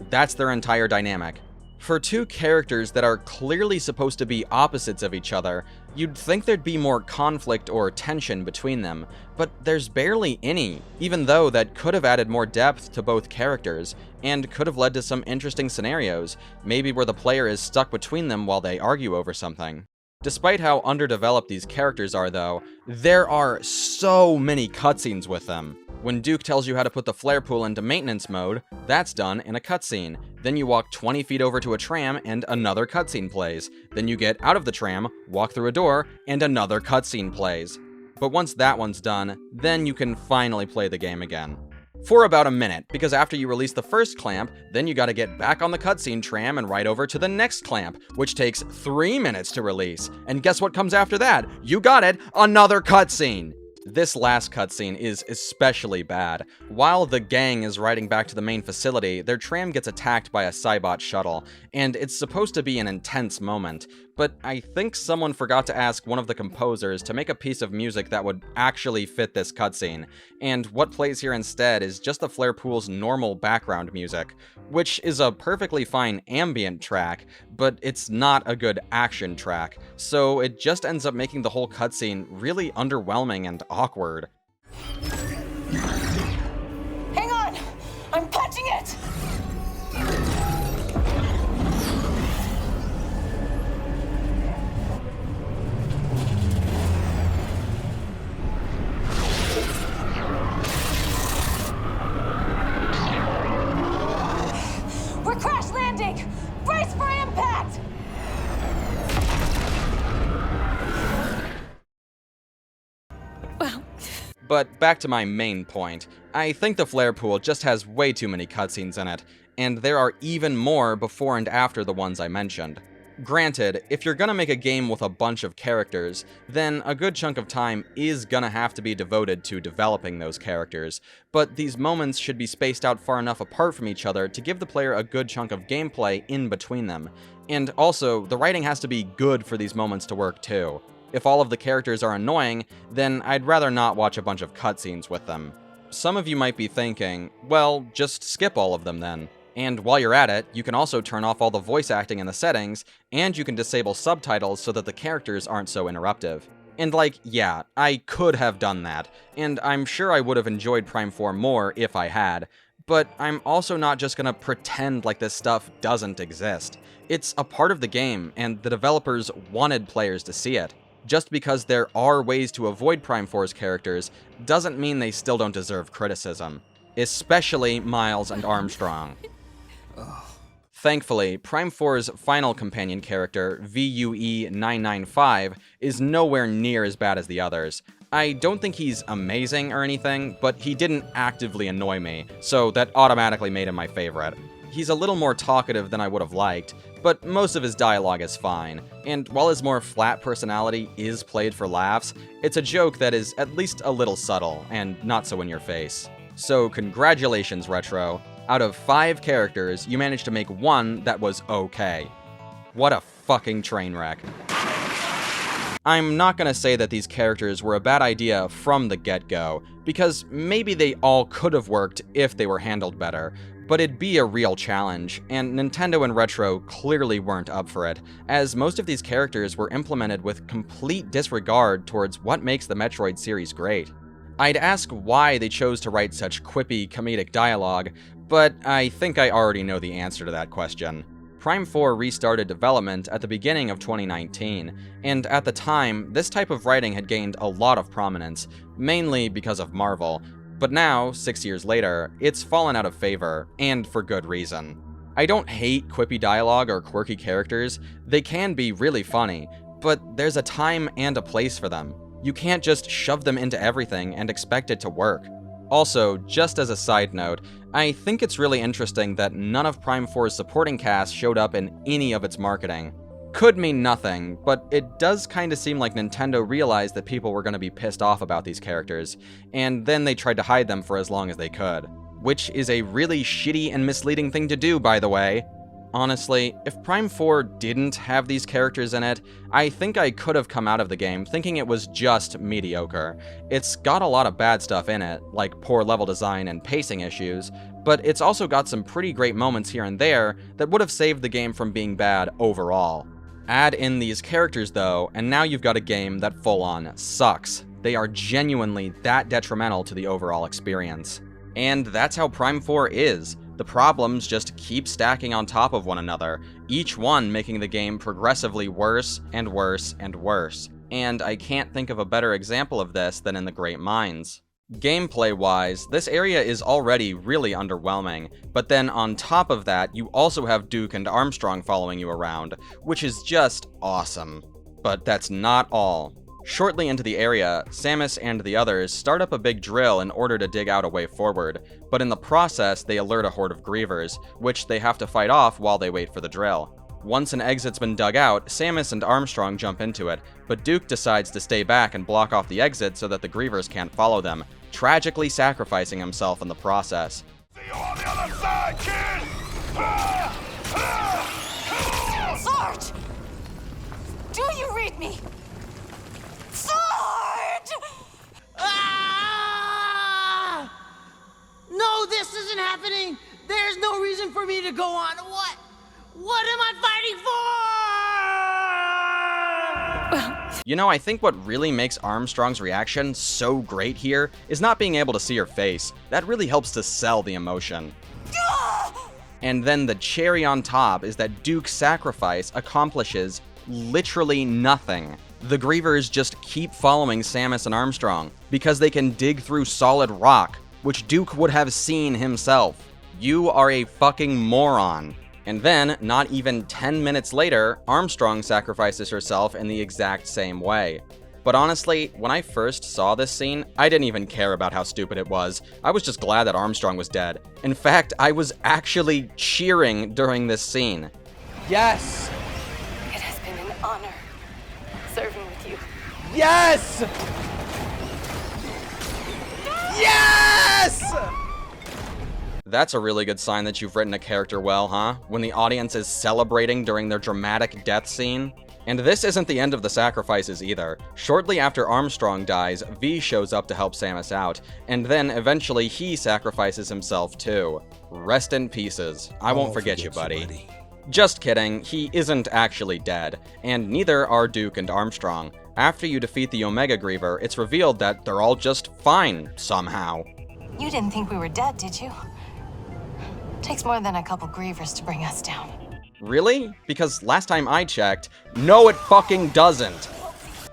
Speaker 1: That's their entire dynamic. For two characters that are clearly supposed to be opposites of each other, you'd think there'd be more conflict or tension between them, but there's barely any, even though that could have added more depth to both characters, and could have led to some interesting scenarios, maybe where the player is stuck between them while they argue over something. Despite how underdeveloped these characters are, though, there are so many cutscenes with them. When Duke tells you how to put the flare pool into maintenance mode, that's done in a cutscene. Then you walk 20 feet over to a tram and another cutscene plays. Then you get out of the tram, walk through a door, and another cutscene plays. But once that one's done, then you can finally play the game again. For about a minute, because after you release the first clamp, then you gotta get back on the cutscene tram and ride over to the next clamp, which takes 3 minutes to release. And guess what comes after that? You got it, another cutscene! This last cutscene is especially bad. While the gang is riding back to the main facility, their tram gets attacked by a Cybot shuttle, and it's supposed to be an intense moment, but I think someone forgot to ask one of the composers to make a piece of music that would actually fit this cutscene, and what plays here instead is just the flare pool's normal background music, which is a perfectly fine ambient track, but it's not a good action track, so it just ends up making the whole cutscene really underwhelming and awkward.
Speaker 9: Hang on! I'm punching it! We're crash landing! Brace for impact!
Speaker 8: well,
Speaker 1: But back to my main point, I think the flare pool just has way too many cutscenes in it, and there are even more before and after the ones I mentioned. Granted, if you're gonna make a game with a bunch of characters, then a good chunk of time is gonna have to be devoted to developing those characters, but these moments should be spaced out far enough apart from each other to give the player a good chunk of gameplay in between them. And also, the writing has to be good for these moments to work too. If all of the characters are annoying, then I'd rather not watch a bunch of cutscenes with them. Some of you might be thinking, well, just skip all of them then. And while you're at it, you can also turn off all the voice acting in the settings, and you can disable subtitles so that the characters aren't so interruptive. And like, yeah, I could have done that, and I'm sure I would have enjoyed Prime 4 more if I had, but I'm also not just gonna pretend like this stuff doesn't exist. It's a part of the game, and the developers wanted players to see it. Just because there are ways to avoid Prime 4's characters doesn't mean they still don't deserve criticism. Especially Miles and Armstrong. Thankfully, Prime 4's final companion character, VUE995, is nowhere near as bad as the others. I don't think he's amazing or anything, but he didn't actively annoy me, so that automatically made him my favorite. He's a little more talkative than I would have liked, but most of his dialogue is fine, and while his more flat personality is played for laughs, it's a joke that is at least a little subtle, and not so in your face. So congratulations, Retro. Out of 5 characters, you managed to make one that was okay. What a fucking train wreck. I'm not gonna say that these characters were a bad idea from the get-go, because maybe they all could have worked if they were handled better, but it'd be a real challenge, and Nintendo and Retro clearly weren't up for it, as most of these characters were implemented with complete disregard towards what makes the Metroid series great. I'd ask why they chose to write such quippy, comedic dialogue, but I think I already know the answer to that question. Prime 4 restarted development at the beginning of 2019, and at the time, this type of writing had gained a lot of prominence, mainly because of Marvel, but now, 6 years later, it's fallen out of favor, and for good reason. I don't hate quippy dialogue or quirky characters, they can be really funny, but there's a time and a place for them. You can't just shove them into everything and expect it to work. Also, just as a side note, I think it's really interesting that none of Prime 4's supporting cast showed up in any of its marketing. Could mean nothing, but it does kinda seem like Nintendo realized that people were gonna be pissed off about these characters, and then they tried to hide them for as long as they could. Which is a really shitty and misleading thing to do, by the way. Honestly, if Prime 4 didn't have these characters in it, I think I could have come out of the game thinking it was just mediocre. It's got a lot of bad stuff in it, like poor level design and pacing issues, but it's also got some pretty great moments here and there that would have saved the game from being bad overall. Add in these characters though, and now you've got a game that full-on sucks. They are genuinely that detrimental to the overall experience. And that's how Prime 4 is. The problems just keep stacking on top of one another, each one making the game progressively worse and worse and worse. And I can't think of a better example of this than in the Great Mines. Gameplay-wise, this area is already really underwhelming, but then on top of that, you also have Duke and Armstrong following you around, which is just awesome. But that's not all. Shortly into the area, Samus and the others start up a big drill in order to dig out a way forward, but in the process they alert a horde of grievers, which they have to fight off while they wait for the drill. Once an exit's been dug out, Samus and Armstrong jump into it, but Duke decides to stay back and block off the exit so that the grievers can't follow them, tragically sacrificing himself in the process.
Speaker 7: See you on the other side, kid!
Speaker 9: Sarge! Do you read me? Sarge!
Speaker 11: Ah! No, this isn't happening. There's no reason for me to go on. What? What am I fighting for?
Speaker 1: You know, I think what really makes Armstrong's reaction so great here is not being able to see her face. That really helps to sell the emotion. And then the cherry on top is that Duke's sacrifice accomplishes literally nothing. The grievers just keep following Samus and Armstrong because they can dig through solid rock, which Duke would have seen himself. You are a fucking moron. And then, not even 10 minutes later, Armstrong sacrifices herself in the exact same way. But honestly, when I first saw this scene, I didn't even care about how stupid it was. I was just glad that Armstrong was dead. In fact, I was actually cheering during this scene.
Speaker 11: Yes!
Speaker 9: It has been an honor serving with you.
Speaker 11: Yes! Yes!
Speaker 1: That's a really good sign that you've written a character well, huh? When the audience is celebrating during their dramatic death scene. And this isn't the end of the sacrifices either. Shortly after Armstrong dies, V shows up to help Samus out, and then eventually he sacrifices himself too. Rest in pieces. I won't forget you, buddy. Just kidding, he isn't actually dead, and neither are Duke and Armstrong. After you defeat the Omega Griever, it's revealed that they're all just fine, somehow.
Speaker 9: You didn't think we were dead, did you? Takes more than a couple grievers to bring us down.
Speaker 1: Really? Because last time I checked, no it fucking doesn't.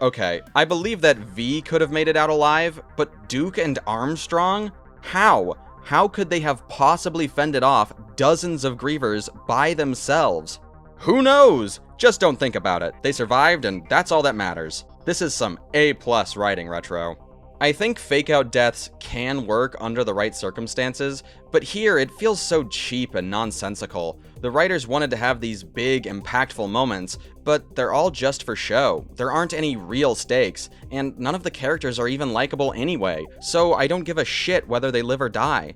Speaker 1: Okay, I believe that V could have made it out alive, but Duke and Armstrong? How? How could they have possibly fended off dozens of grievers by themselves? Who knows? Just don't think about it. They survived, and that's all that matters. This is some A+ writing, Retro. I think fake-out deaths can work under the right circumstances, but here it feels so cheap and nonsensical. The writers wanted to have these big, impactful moments, but they're all just for show. There aren't any real stakes, and none of the characters are even likable anyway, so I don't give a shit whether they live or die.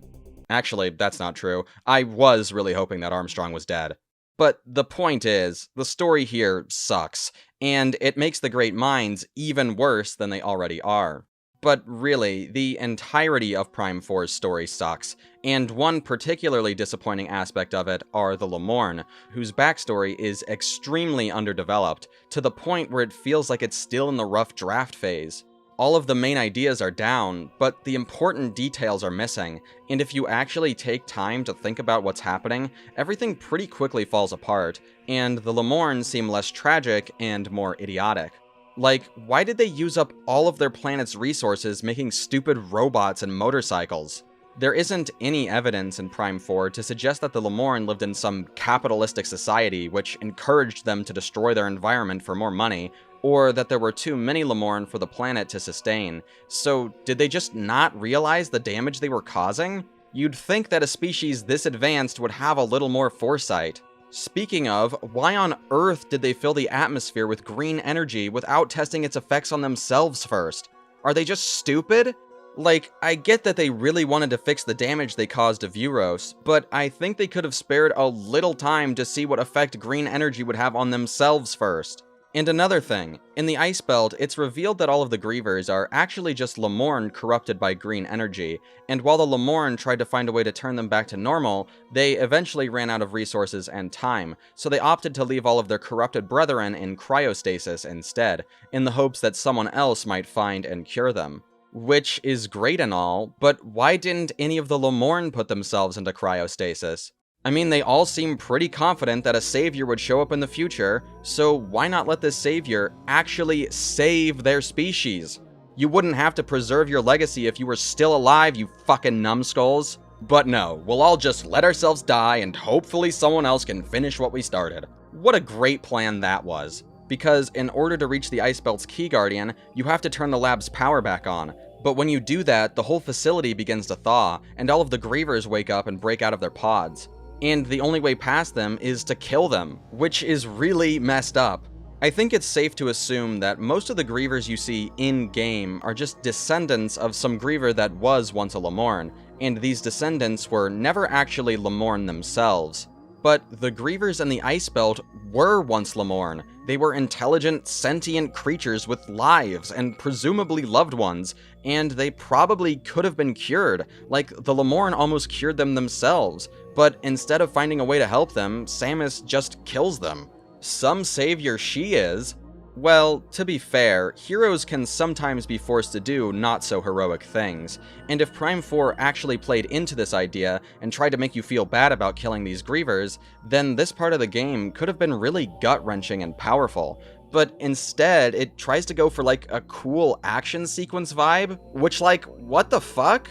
Speaker 1: Actually, that's not true. I was really hoping that Armstrong was dead. But the point is, the story here sucks, and it makes the Great Minds even worse than they already are. But really, the entirety of Prime 4's story sucks, and one particularly disappointing aspect of it are the Lemorn, whose backstory is extremely underdeveloped, to the point where it feels like it's still in the rough draft phase. All of the main ideas are down, but the important details are missing, and if you actually take time to think about what's happening, everything pretty quickly falls apart, and the Lemorn seem less tragic and more idiotic. Like, why did they use up all of their planet's resources making stupid robots and motorcycles? There isn't any evidence in Prime 4 to suggest that the Lemorn lived in some capitalistic society which encouraged them to destroy their environment for more money, or that there were too many Lemorn for the planet to sustain. So, did they just not realize the damage they were causing? You'd think that a species this advanced would have a little more foresight. Speaking of, why on Earth did they fill the atmosphere with green energy without testing its effects on themselves first? Are they just stupid? Like, I get that they really wanted to fix the damage they caused to Vuros, but I think they could have spared a little time to see what effect green energy would have on themselves first. And another thing, in the Ice Belt, it's revealed that all of the Grievers are actually just Lemorn corrupted by green energy, and while the Lemorn tried to find a way to turn them back to normal, they eventually ran out of resources and time, so they opted to leave all of their corrupted brethren in cryostasis instead, in the hopes that someone else might find and cure them. Which is great and all, but why didn't any of the Lemorn put themselves into cryostasis? I mean, they all seem pretty confident that a savior would show up in the future, so why not let this savior actually save their species? You wouldn't have to preserve your legacy if you were still alive, you fucking numbskulls. But no, we'll all just let ourselves die and hopefully someone else can finish what we started. What a great plan that was. Because in order to reach the Ice Belt's Key Guardian, you have to turn the lab's power back on. But when you do that, the whole facility begins to thaw, and all of the Grievers wake up and break out of their pods. And the only way past them is to kill them, which is really messed up. I think it's safe to assume that most of the Grievers you see in-game are just descendants of some Griever that was once a Lemorn, and these descendants were never actually Lemorn themselves. But the Grievers in the Ice Belt were once Lemorn. They were intelligent, sentient creatures with lives and presumably loved ones, and they probably could have been cured, like the Lemorn almost cured them themselves, but instead of finding a way to help them, Samus just kills them. Some savior she is. Well, to be fair, heroes can sometimes be forced to do not-so-heroic things, and if Prime 4 actually played into this idea and tried to make you feel bad about killing these Grievers, then this part of the game could have been really gut-wrenching and powerful. But instead, it tries to go for like a cool action sequence vibe, which like, what the fuck?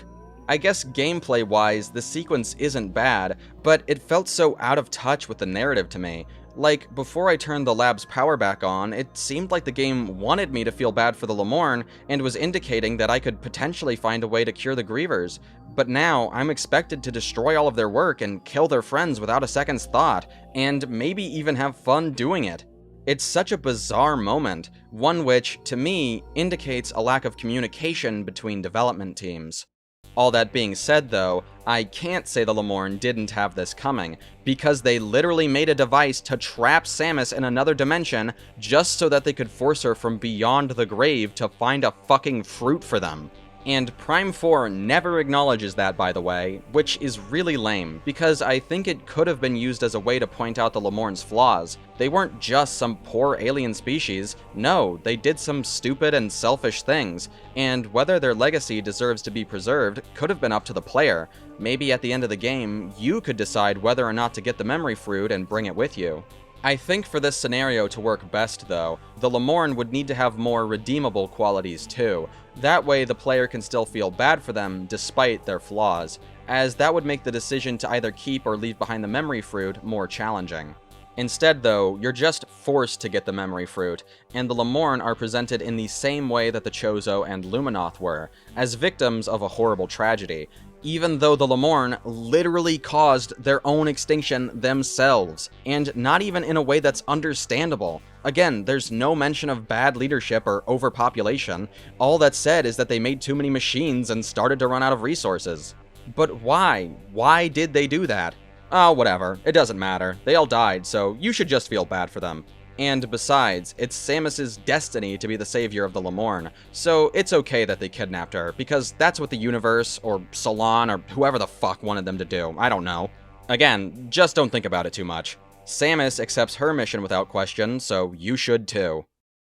Speaker 1: I guess gameplay-wise, the sequence isn't bad, but it felt so out of touch with the narrative to me. Like, before I turned the lab's power back on, it seemed like the game wanted me to feel bad for the Lemorn, and was indicating that I could potentially find a way to cure the Grievers. But now, I'm expected to destroy all of their work and kill their friends without a second's thought, and maybe even have fun doing it. It's such a bizarre moment, one which, to me, indicates a lack of communication between development teams. All that being said though, I can't say the Lemorn didn't have this coming, because they literally made a device to trap Samus in another dimension just so that they could force her from beyond the grave to find a fucking fruit for them. And Prime 4 never acknowledges that, by the way, which is really lame, because I think it could have been used as a way to point out the Lemorne's flaws. They weren't just some poor alien species, no, they did some stupid and selfish things, and whether their legacy deserves to be preserved could have been up to the player. Maybe at the end of the game, you could decide whether or not to get the memory fruit and bring it with you. I think for this scenario to work best, though, the Lemorne would need to have more redeemable qualities too. That way the player can still feel bad for them despite their flaws, as that would make the decision to either keep or leave behind the memory fruit more challenging. Instead, though, you're just forced to get the memory fruit, and the Lemorne are presented in the same way that the Chozo and Luminoth were, as victims of a horrible tragedy, even though the Lemorne literally caused their own extinction themselves, and not even in a way that's understandable. Again, there's no mention of bad leadership or overpopulation. All that's said is that they made too many machines and started to run out of resources. But why? Why did they do that? Oh, whatever. It doesn't matter. They all died, so you should just feel bad for them. And besides, it's Samus's destiny to be the savior of the Lemorne, so it's okay that they kidnapped her, because that's what the universe, or Sollan, or whoever the fuck wanted them to do. I don't know. Again, just don't think about it too much. Samus accepts her mission without question, so you should too.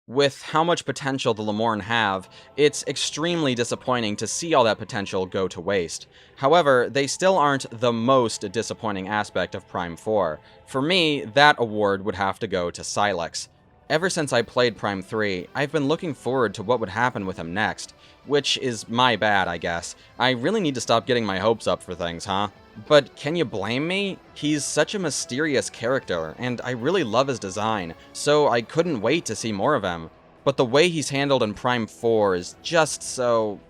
Speaker 1: With how much potential the Lemorne have, it's extremely disappointing to see all that potential go to waste. However, they still aren't the most disappointing aspect of Prime 4. For me, that award would have to go to Sylux. Ever since I played Prime 3, I've been looking forward to what would happen with him next. Which is my bad, I guess. I really need to stop getting my hopes up for things, huh? But can you blame me? He's such a mysterious character, and I really love his design, so I couldn't wait to see more of him. But the way he's handled in Prime 4 is just so...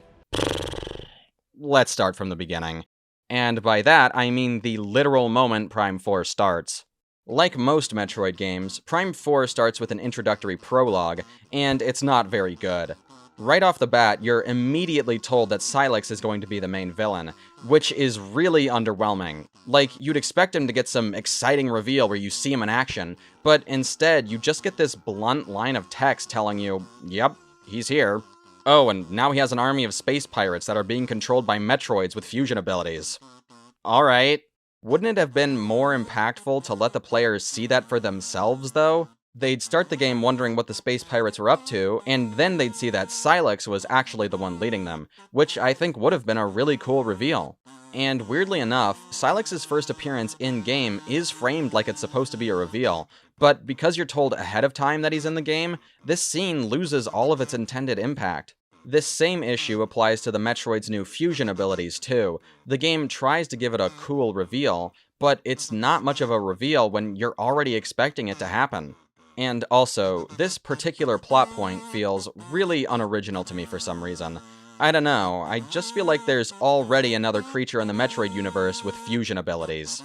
Speaker 1: Let's start from the beginning. And by that, I mean the literal moment Prime 4 starts. Like most Metroid games, Prime 4 starts with an introductory prologue, and it's not very good. Right off the bat, you're immediately told that Sylux is going to be the main villain, which is really underwhelming. Like, you'd expect him to get some exciting reveal where you see him in action, but instead, you just get this blunt line of text telling you, yep, he's here. Oh, and now he has an army of space pirates that are being controlled by Metroids with fusion abilities. Alright. Wouldn't it have been more impactful to let the players see that for themselves, though? They'd start the game wondering what the space pirates were up to, and then they'd see that Sylux was actually the one leading them, which I think would have been a really cool reveal. And weirdly enough, Sylux's first appearance in-game is framed like it's supposed to be a reveal, but because you're told ahead of time that he's in the game, this scene loses all of its intended impact. This same issue applies to the Metroid's new fusion abilities too. The game tries to give it a cool reveal, but it's not much of a reveal when you're already expecting it to happen. And also, this particular plot point feels really unoriginal to me for some reason. I don't know, I just feel like there's already another creature in the Metroid universe with fusion abilities.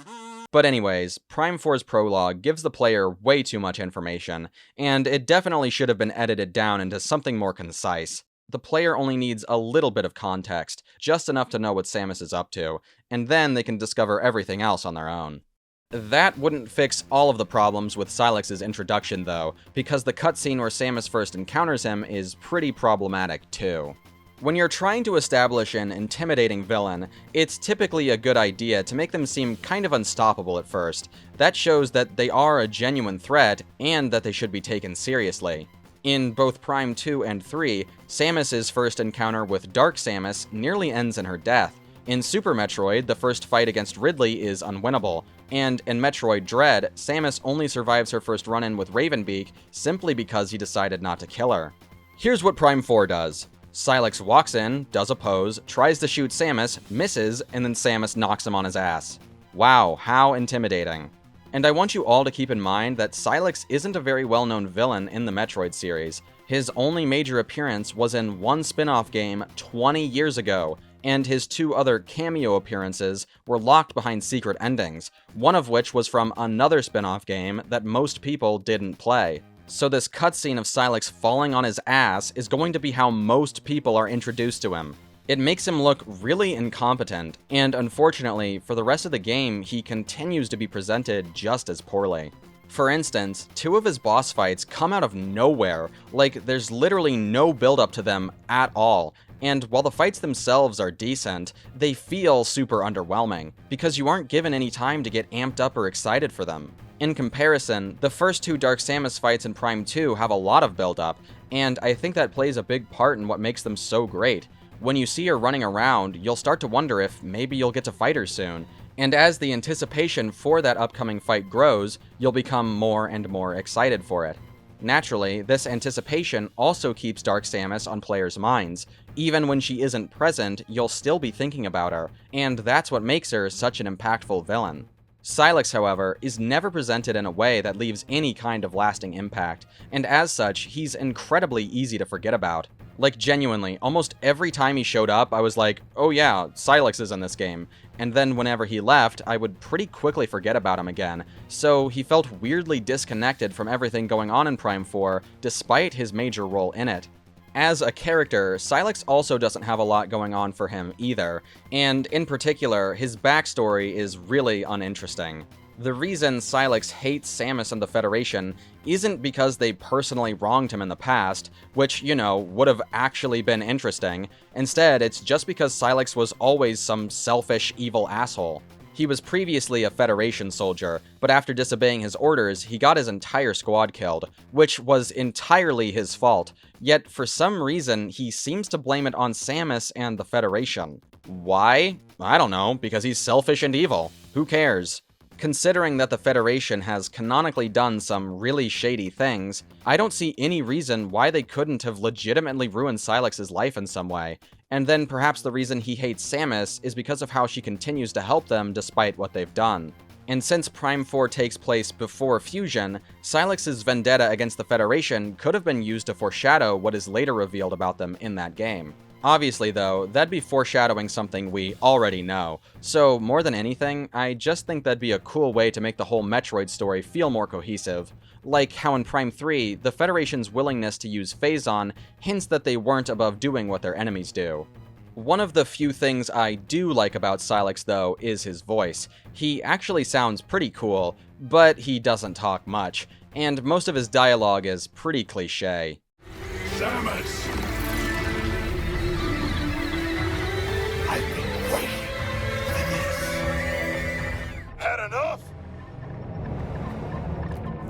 Speaker 1: But anyways, Prime 4's prologue gives the player way too much information, and it definitely should have been edited down into something more concise. The player only needs a little bit of context, just enough to know what Samus is up to, and then they can discover everything else on their own. That wouldn't fix all of the problems with Sylux's introduction, though, because the cutscene where Samus first encounters him is pretty problematic, too. When you're trying to establish an intimidating villain, it's typically a good idea to make them seem kind of unstoppable at first. That shows that they are a genuine threat, and that they should be taken seriously. In both Prime 2 and 3, Samus's first encounter with Dark Samus nearly ends in her death. In Super Metroid, the first fight against Ridley is unwinnable, and in Metroid Dread, Samus only survives her first run-in with Ravenbeak simply because he decided not to kill her. Here's what Prime 4 does. Sylux walks in, does a pose, tries to shoot Samus, misses, and then Samus knocks him on his ass. Wow, how intimidating. And I want you all to keep in mind that Sylux isn't a very well-known villain in the Metroid series. His only major appearance was in one spin-off game 20 years ago, and his two other cameo appearances were locked behind secret endings, one of which was from another spin-off game that most people didn't play. So this cutscene of Sylux falling on his ass is going to be how most people are introduced to him. It makes him look really incompetent, and unfortunately, for the rest of the game, he continues to be presented just as poorly. For instance, two of his boss fights come out of nowhere, like there's literally no build-up to them at all, and while the fights themselves are decent, they feel super underwhelming, because you aren't given any time to get amped up or excited for them. In comparison, the first two Dark Samus fights in Prime 2 have a lot of build-up, and I think that plays a big part in what makes them so great. When you see her running around, you'll start to wonder if maybe you'll get to fight her soon, and as the anticipation for that upcoming fight grows, you'll become more and more excited for it. Naturally, this anticipation also keeps Dark Samus on players' minds. Even when she isn't present, you'll still be thinking about her, and that's what makes her such an impactful villain. Sylix, however, is never presented in a way that leaves any kind of lasting impact, and as such, he's incredibly easy to forget about. Like, genuinely, almost every time he showed up, I was like, oh yeah, Sylix is in this game, and then whenever he left, I would pretty quickly forget about him again, so he felt weirdly disconnected from everything going on in Prime 4, despite his major role in it. As a character, Sylix also doesn't have a lot going on for him either, and in particular, his backstory is really uninteresting. The reason Sylix hates Samus and the Federation isn't because they personally wronged him in the past, which, you know, would have actually been interesting. Instead, it's just because Sylix was always some selfish, evil asshole. He was previously a Federation soldier, but after disobeying his orders, he got his entire squad killed, which was entirely his fault, yet for some reason, he seems to blame it on Samus and the Federation. Why? I don't know, because he's selfish and evil. Who cares? Considering that the Federation has canonically done some really shady things, I don't see any reason why they couldn't have legitimately ruined Sylix's life in some way. And then perhaps the reason he hates Samus is because of how she continues to help them despite what they've done. And since Prime 4 takes place before Fusion, Sylix's vendetta against the Federation could have been used to foreshadow what is later revealed about them in that game. Obviously, though, that'd be foreshadowing something we already know, so more than anything, I just think that'd be a cool way to make the whole Metroid story feel more cohesive. Like how in Prime 3, the Federation's willingness to use Phazon hints that they weren't above doing what their enemies do. One of the few things I do like about Sylix, though, is his voice. He actually sounds pretty cool, but he doesn't talk much, and most of his dialogue is pretty cliché.
Speaker 7: Samus! Had enough?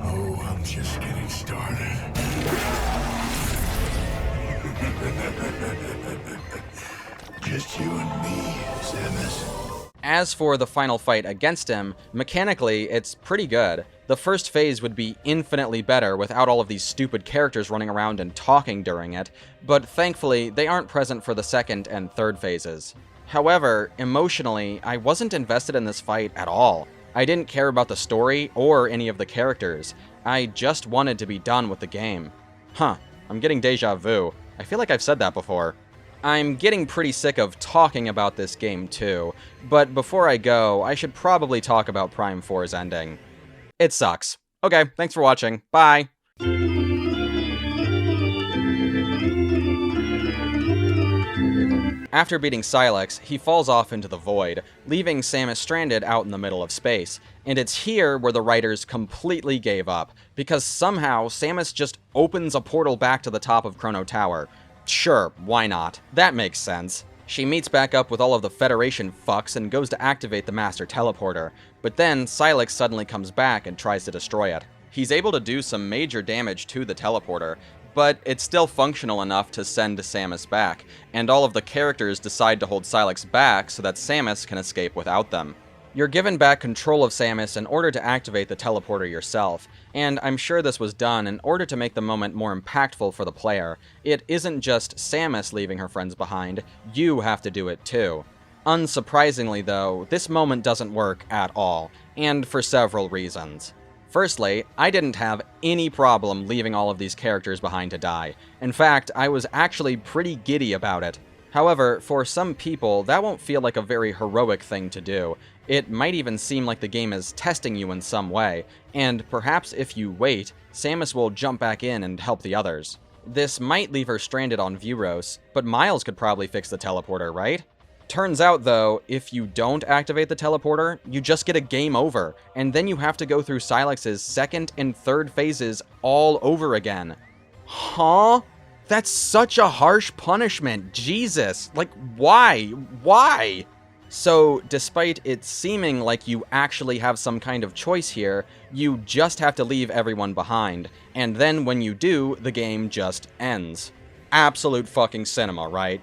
Speaker 7: Oh, I'm just getting started. Just you and me, Samus.
Speaker 1: As for the final fight against him, mechanically, it's pretty good. The first phase would be infinitely better without all of these stupid characters running around and talking during it, but thankfully, they aren't present for the second and third phases. However, emotionally, I wasn't invested in this fight at all. I didn't care about the story or any of the characters. I just wanted to be done with the game. Huh, I'm getting deja vu. I feel like I've said that before. I'm getting pretty sick of talking about this game too, but before I go, I should probably talk about Prime 4's ending. It sucks. Okay, thanks for watching. Bye! After beating Sylix, he falls off into the void, leaving Samus stranded out in the middle of space, and it's here where the writers completely gave up, because somehow Samus just opens a portal back to the top of Chrono Tower. Sure, why not? That makes sense. She meets back up with all of the Federation fucks and goes to activate the Master Teleporter, but then Sylix suddenly comes back and tries to destroy it. He's able to do some major damage to the teleporter, but it's still functional enough to send Samus back, and all of the characters decide to hold Sylix back so that Samus can escape without them. You're given back control of Samus in order to activate the teleporter yourself, and I'm sure this was done in order to make the moment more impactful for the player. It isn't just Samus leaving her friends behind, you have to do it too. Unsurprisingly though, this moment doesn't work at all, and for several reasons. Firstly, I didn't have any problem leaving all of these characters behind to die. In fact, I was actually pretty giddy about it. However, for some people, that won't feel like a very heroic thing to do. It might even seem like the game is testing you in some way, and perhaps if you wait, Samus will jump back in and help the others. This might leave her stranded on Vuros, but Miles could probably fix the teleporter, right? Turns out, though, if you don't activate the teleporter, you just get a game over, and then you have to go through Sylix's second and third phases all over again. Huh? That's such a harsh punishment. Jesus. Like, why? Why? So, despite it seeming like you actually have some kind of choice here, you just have to leave everyone behind. And then when you do, the game just ends. Absolute fucking cinema, right?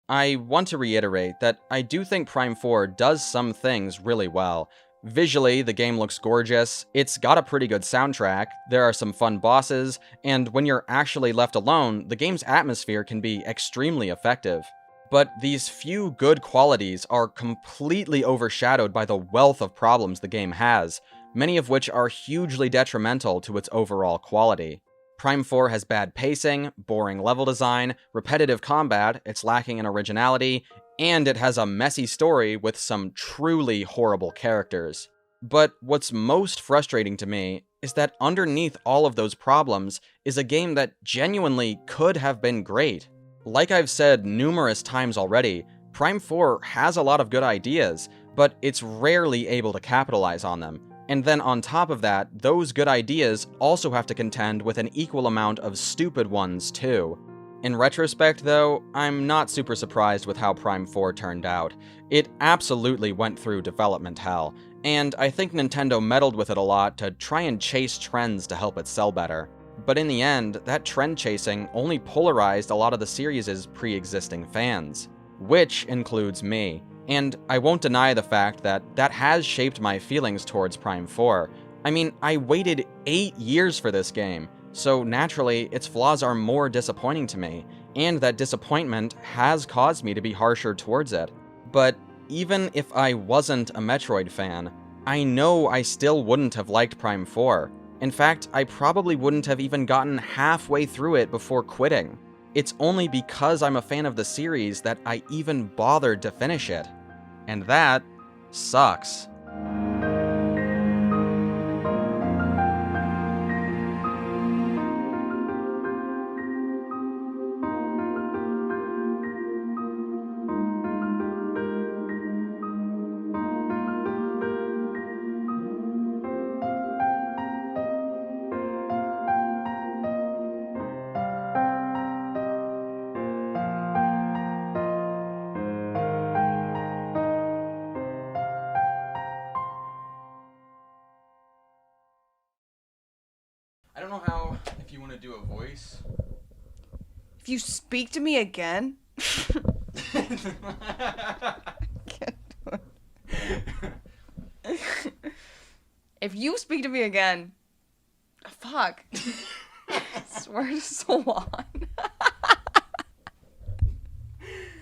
Speaker 1: I want to reiterate that I do think Prime 4 does some things really well. Visually, the game looks gorgeous, it's got a pretty good soundtrack, there are some fun bosses, and when you're actually left alone, the game's atmosphere can be extremely effective. But these few good qualities are completely overshadowed by the wealth of problems the game has, many of which are hugely detrimental to its overall quality. Prime 4 has bad pacing, boring level design, repetitive combat, it's lacking in originality, and it has a messy story with some truly horrible characters. But what's most frustrating to me is that underneath all of those problems is a game that genuinely could have been great. Like I've said numerous times already, Prime 4 has a lot of good ideas, but it's rarely able to capitalize on them. And then on top of that, those good ideas also have to contend with an equal amount of stupid ones too. In retrospect though, I'm not super surprised with how Prime 4 turned out. It absolutely went through development hell, and I think Nintendo meddled with it a lot to try and chase trends to help it sell better. But in the end, that trend chasing only polarized a lot of the series' pre-existing fans, which includes me. And I won't deny the fact that that has shaped my feelings towards Prime 4. I mean, I waited 8 years for this game, so naturally, its flaws are more disappointing to me, and that disappointment has caused me to be harsher towards it. But even if I wasn't a Metroid fan, I know I still wouldn't have liked Prime 4. In fact, I probably wouldn't have even gotten halfway through it before quitting. It's only because I'm a fan of the series that I even bothered to finish it. And that sucks. I don't know how, if you want to do a voice.
Speaker 10: If you speak to me again... If you speak to me again... Fuck. I swear to Sollan.